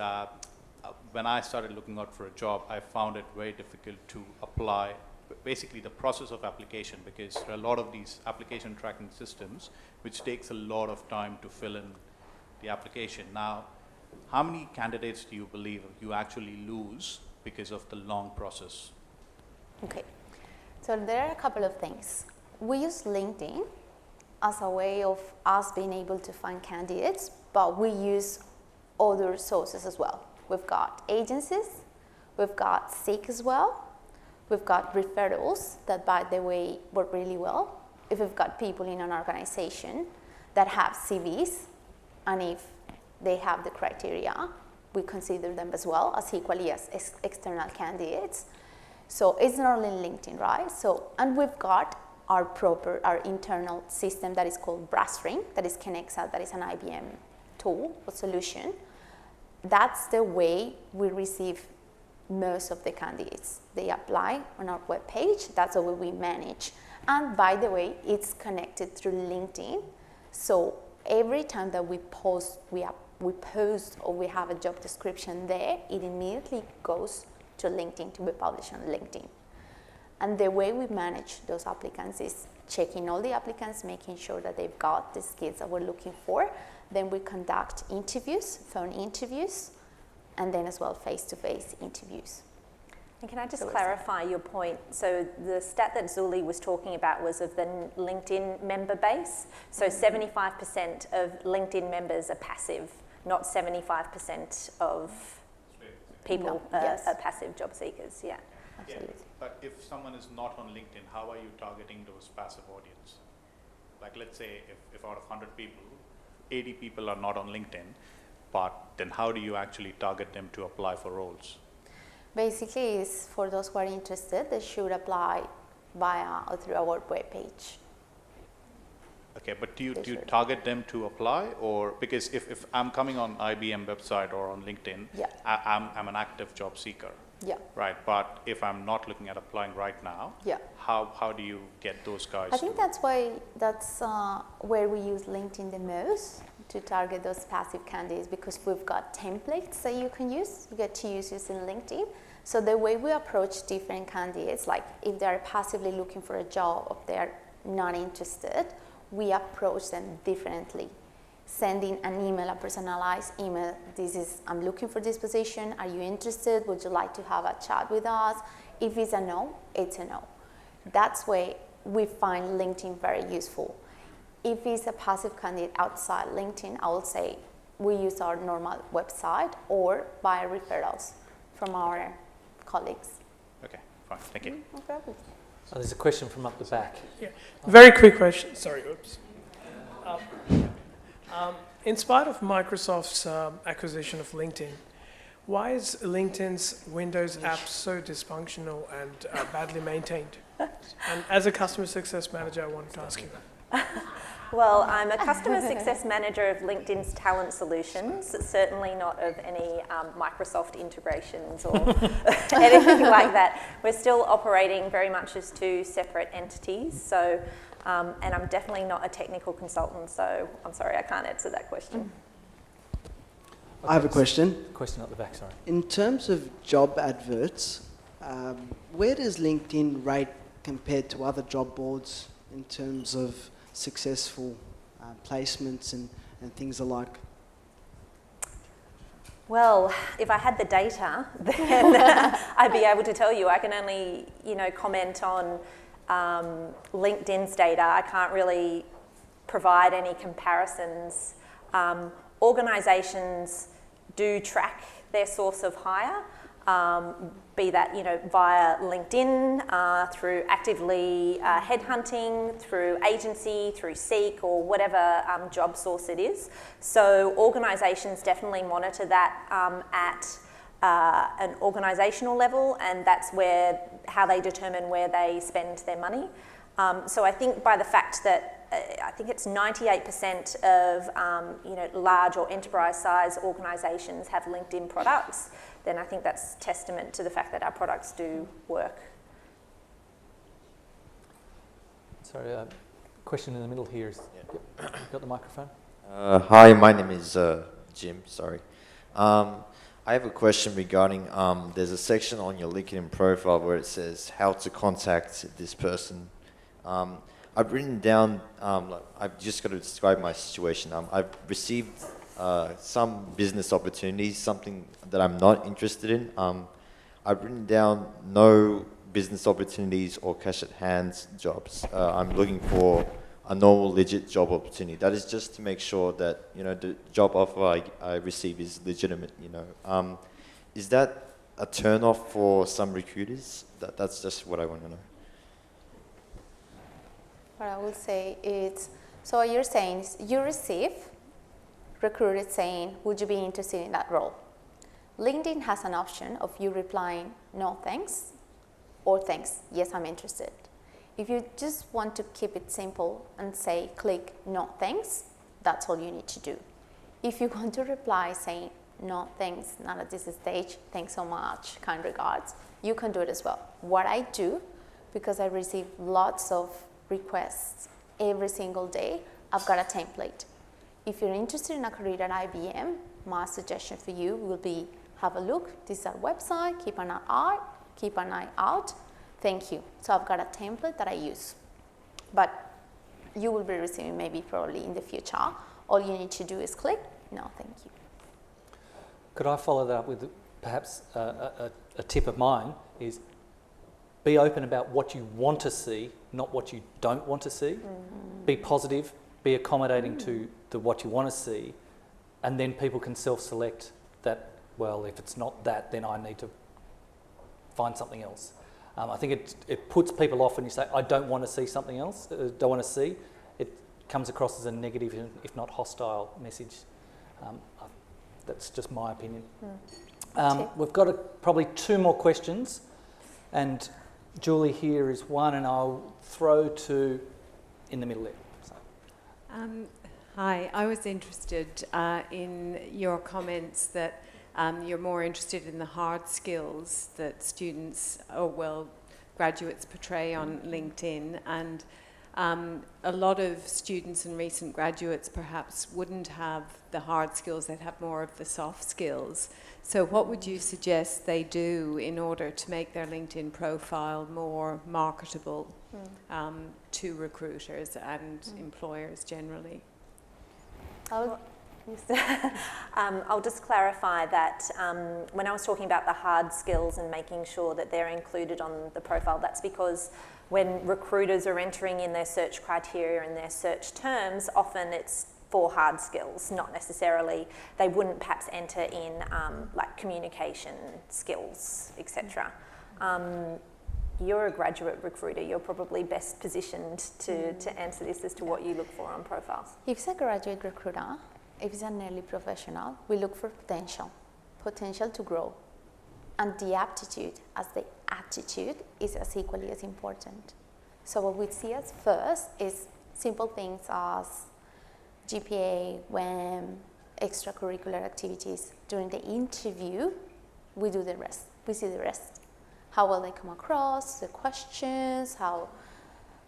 S9: when I started looking out for a job, I found it very difficult to apply, basically the process of application, because there are a lot of these application tracking systems, which takes a lot of time to fill in the application. Now, how many candidates do you believe you actually lose because of the long process?
S3: Okay, so there are a couple of things. We use LinkedIn as a way of us being able to find candidates, but we use other sources as well. We've got agencies, we've got Seek as well, we've got referrals that, by the way, work really well. If we've got people in an organization that have CVs, and if they have the criteria, we consider them as well as equally as external candidates. So it's not only LinkedIn, right? So, and we've got our internal system that is called BrassRing, that is Kenexa, that is an IBM tool or solution. That's the way we receive most of the candidates. They apply on our webpage, that's the way we manage. And by the way, it's connected through LinkedIn. So every time that we post, we post or we have a job description there, it immediately goes to LinkedIn to be published on LinkedIn. And the way we manage those applicants is checking all the applicants, making sure that they've got the skills that we're looking for. Then we conduct interviews, phone interviews, and then as well face-to-face interviews.
S2: And can I just clarify your point? So the stat that Zuli was talking about was of the LinkedIn member base. So 75% of LinkedIn members are passive, not 75% of people are passive job seekers. Yeah.
S3: Absolutely.
S9: Yeah, but if someone is not on LinkedIn, how are you targeting those passive audience? Like, let's say if out of 100 people, 80 people are not on LinkedIn, but then how do you actually target them to apply for roles?
S3: Basically, is for those who are interested, they should apply via or through our webpage.
S9: Okay, but do you target them to apply, or because if I'm coming on IBM website or on LinkedIn,
S3: yeah.
S9: I'm an active job seeker.
S3: Yeah.
S9: right? But if I'm not looking at applying right now,
S3: Yeah.
S9: how do you get those guys?
S3: I think that's where we use LinkedIn the most to target those passive candidates, because we've got templates that you can use. You get to use using LinkedIn. So the way we approach different candidates, like if they're passively looking for a job or they're not interested, we approach them differently. Sending an email, a personalized email. I'm looking for this position. Are you interested? Would you like to have a chat with us? If it's a no, it's a no. That's why we find LinkedIn very useful. If it's a passive candidate outside LinkedIn, I will say we use our normal website or via referrals from our colleagues.
S9: Okay, fine, thank you.
S3: Okay.
S1: Oh, there's a question from up the back.
S10: Yeah. Very quick question. Sorry, oops. In spite of Microsoft's acquisition of LinkedIn, why is LinkedIn's Windows app so dysfunctional and badly maintained? And as a customer success manager, I wanted to ask you.
S2: Well, I'm a customer success manager of LinkedIn's talent solutions, certainly not of any Microsoft integrations or anything like that. We're still operating very much as two separate entities. So, and I'm definitely not a technical consultant, so I'm sorry, I can't answer that question.
S6: I have a question.
S1: Question at the back, sorry.
S6: In terms of job adverts, where does LinkedIn rate compared to other job boards in terms of successful placements and things alike?
S2: Well, if I had the data, then I'd be able to tell you. I can only, comment on LinkedIn's data. I can't really provide any comparisons. Organisations do track their source of hire, be that via LinkedIn, through actively headhunting, through agency, through Seek, or whatever job source it is. So organisations definitely monitor that at an organisational level, and that's how they determine where they spend their money. So I think by the fact that I think it's 98% of large or enterprise-size organisations have LinkedIn products, then I think that's testament to the fact that our products do work.
S1: Sorry, question in the middle here. Yep. Got the microphone?
S11: Hi, my name is Jim, sorry. I have a question regarding, there's a section on your LinkedIn profile where it says how to contact this person. I've written down, I've just got to describe my situation. I've received some business opportunities, something that I'm not interested in. I've written down no business opportunities or cash at hand jobs. I'm looking for a normal, legit job opportunity. That is just to make sure that the job offer I receive is legitimate. Is that a turn off for some recruiters? That's just what I want to know.
S3: What I will say is, so what you're saying is you receive recruiters saying, would you be interested in that role? LinkedIn has an option of you replying, no thanks, or thanks, yes, I'm interested. If you just want to keep it simple and say, click no thanks, that's all you need to do. If you want to reply saying, no thanks, not at this stage, thanks so much, kind regards, you can do it as well. What I do, because I receive lots of requests every single day, I've got a template. If you're interested in a career at IBM, my suggestion for you will be have a look. This is our website. Keep an eye out. Thank you. So I've got a template that I use, but you will be receiving maybe probably in the future. All you need to do is click no, thank you.
S1: Could I follow that up with perhaps a tip of mine is be open about what you want to see, not what you don't want to see. Be positive, be accommodating to what you want to see, and then people can self-select that, well, if it's not that, then I need to find something else. I think it puts people off when you say, I don't want to see something else, don't want to see. It comes across as a negative, if not hostile message. That's just my opinion. We've got probably two more questions, and Julie here is one, and I'll throw to in the middle there. So.
S12: Hi, I was interested in your comments that you're more interested in the hard skills that students, or well, graduates portray on LinkedIn, and a lot of students and recent graduates perhaps wouldn't have the hard skills, they'd have more of the soft skills. So what would you suggest they do in order to make their LinkedIn profile more marketable to recruiters and employers generally?
S2: I'll just clarify that when I was talking about the hard skills and making sure that they're included on the profile, that's because when recruiters are entering in their search criteria and their search terms, often it's for hard skills, not necessarily, they wouldn't perhaps enter in like communication skills, etc. You're a graduate recruiter, you're probably best positioned to answer this as to what you look for on profiles.
S3: If it's a graduate recruiter, if it's an early professional, we look for potential to grow. And the aptitude as the attitude is as equally as important. So what we see as first is simple things as GPA, WEM, extracurricular activities. During the interview, we do the rest. We see the rest. How well they come across, the questions, how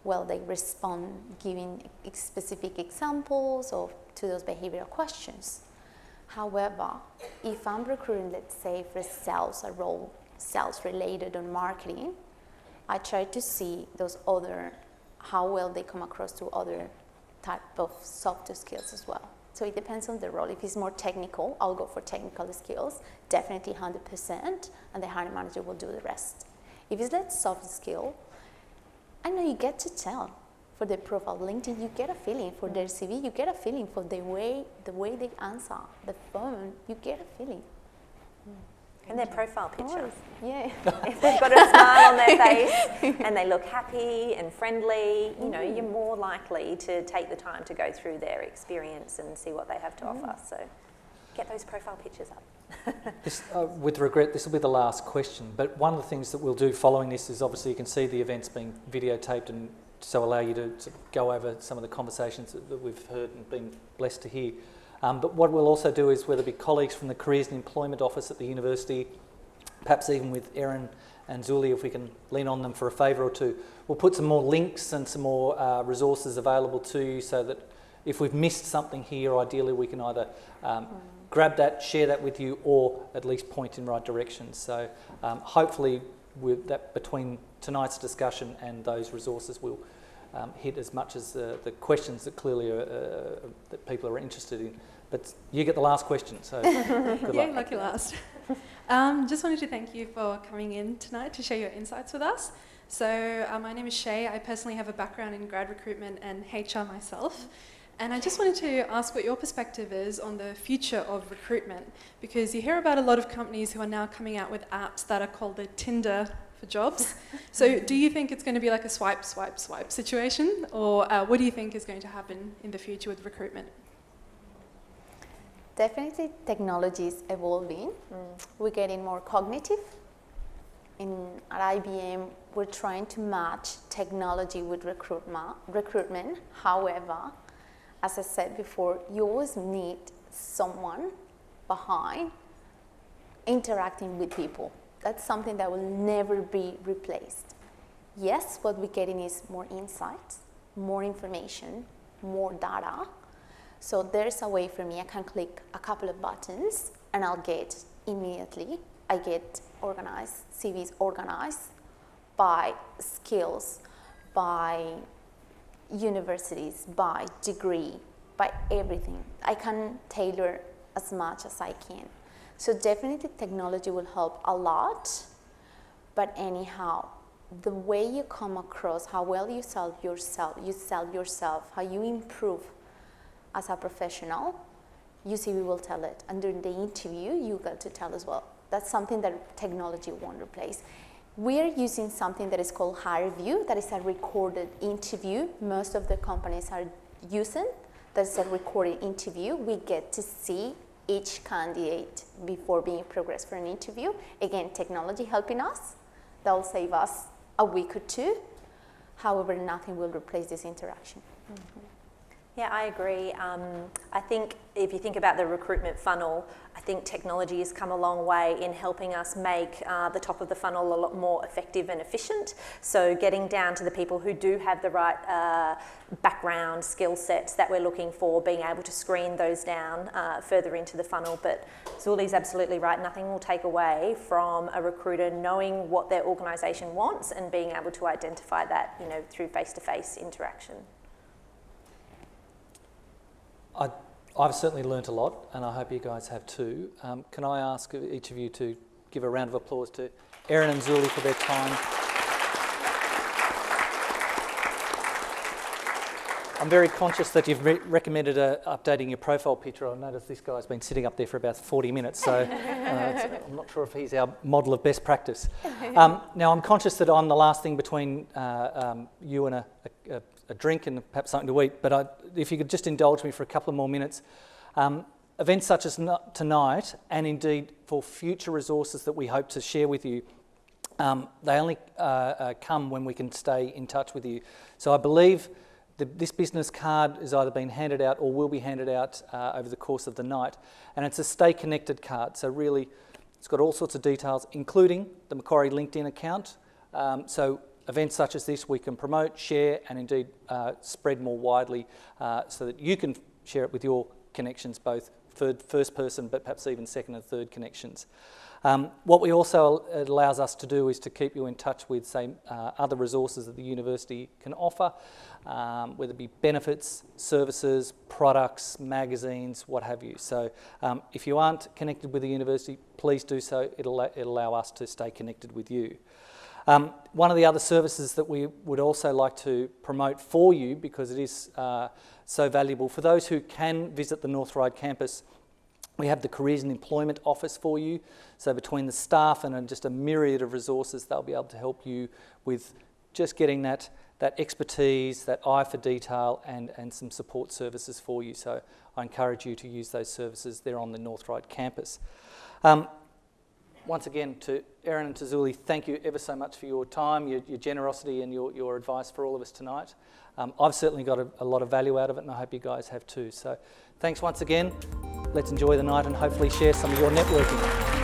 S3: well they respond giving specific examples of to those behavioral questions. However, if I'm recruiting, let's say for sales, a role sales related on marketing, I try to see those other, how well they come across to other type of softer skills as well. So it depends on the role. If it's more technical, I'll go for technical skills, definitely 100%, and the hiring manager will do the rest. If it's less soft skill, I know you get to tell. For their profile LinkedIn, you get a feeling. For their CV, you get a feeling. For the way they answer the phone, you get a feeling.
S2: And their profile picture.
S3: Yeah.
S2: If they've got a smile on their face and they look happy and friendly, you know, you're more likely to take the time to go through their experience and see what they have to offer. So get those profile pictures up.
S1: This, with regret, this will be the last question, but one of the things that we'll do following this is obviously you can see the events being videotaped and so allow you to sort of go over some of the conversations that we've heard and been blessed to hear. But what we'll also do is, whether it be colleagues from the Careers and Employment Office at the university, perhaps even with Erin and Zuli, if we can lean on them for a favour or two, we'll put some more links and some more resources available to you, so that if we've missed something here, ideally we can either grab that, share that with you, or at least point in right direction. So hopefully with that, between tonight's discussion and those resources, we'll hit as much as the questions that clearly that people are interested in. But you get the last question, so good luck.
S13: Lucky last. Just wanted to thank you for coming in tonight to share your insights with us. So my name is Shay. I personally have a background in grad recruitment and HR myself. And I just wanted to ask what your perspective is on the future of recruitment, because you hear about a lot of companies who are now coming out with apps that are called the Tinder for jobs. So do you think it's going to be like a swipe, swipe, swipe situation? Or what do you think is going to happen in the future with recruitment?
S3: Definitely technology is evolving. We're getting more cognitive. At IBM, we're trying to match technology with recruitment. However, as I said before, you always need someone behind interacting with people. That's something that will never be replaced. Yes, what we're getting is more insights, more information, more data. So there's a way for me, I can click a couple of buttons and I'll get immediately, I get organized, CVs organized by skills, by universities, by degree, by everything. I can tailor as much as I can. So definitely technology will help a lot, but anyhow, the way you come across, how well you sell yourself, how you improve as a professional, UCB will tell it. And during the interview, you got to tell as well. That's something that technology won't replace. We're using something that is called HireView, that is a recorded interview. Most of the companies are using. That's a recorded interview. We get to see each candidate before being progressed for an interview. Again, technology helping us. That will save us a week or two. However, nothing will replace this interaction.
S2: Yeah, I agree. I think if you think about the recruitment funnel, I think technology has come a long way in helping us make the top of the funnel a lot more effective and efficient. So getting down to the people who do have the right background, skill sets that we're looking for, being able to screen those down further into the funnel. But Zuli's absolutely right. Nothing will take away from a recruiter knowing what their organisation wants and being able to identify that, you know, through face-to-face interaction.
S1: I've certainly learnt a lot, and I hope you guys have too. Can I ask each of you to give a round of applause to Erin and Zuli for their time? I'm very conscious that you've recommended updating your profile picture. I noticed this guy's been sitting up there for about 40 minutes, so I'm not sure if he's our model of best practice. Now, I'm conscious that I'm the last thing between you and a drink and perhaps something to eat, but if you could just indulge me for a couple of more minutes. Events such as tonight, and indeed for future resources that we hope to share with you, they only come when we can stay in touch with you. So I believe this business card is either being handed out or will be handed out over the course of the night, and it's a Stay Connected card. So really, it's got all sorts of details, including the Macquarie LinkedIn account. So events such as this we can promote, share, and indeed spread more widely so that you can share it with your connections, both first person, but perhaps even second and third connections. What we also allows us to do is to keep you in touch with, say, other resources that the university can offer, whether it be benefits, services, products, magazines, what have you. So if you aren't connected with the university, please do so. It'll allow us to stay connected with you. One of the other services that we would also like to promote for you, because it is so valuable, for those who can visit the North Ryde campus, we have the Careers and Employment Office for you. So between the staff and just a myriad of resources, they'll be able to help you with just getting that expertise, that eye for detail, and some support services for you. So I encourage you to use those services. They're on the North Ryde campus. Once again, to Erin and to Zuli, thank you ever so much for your time, your generosity, and your advice for all of us tonight. I've certainly got a lot of value out of it, and I hope you guys have too. So thanks once again. Let's enjoy the night and hopefully share some of your networking.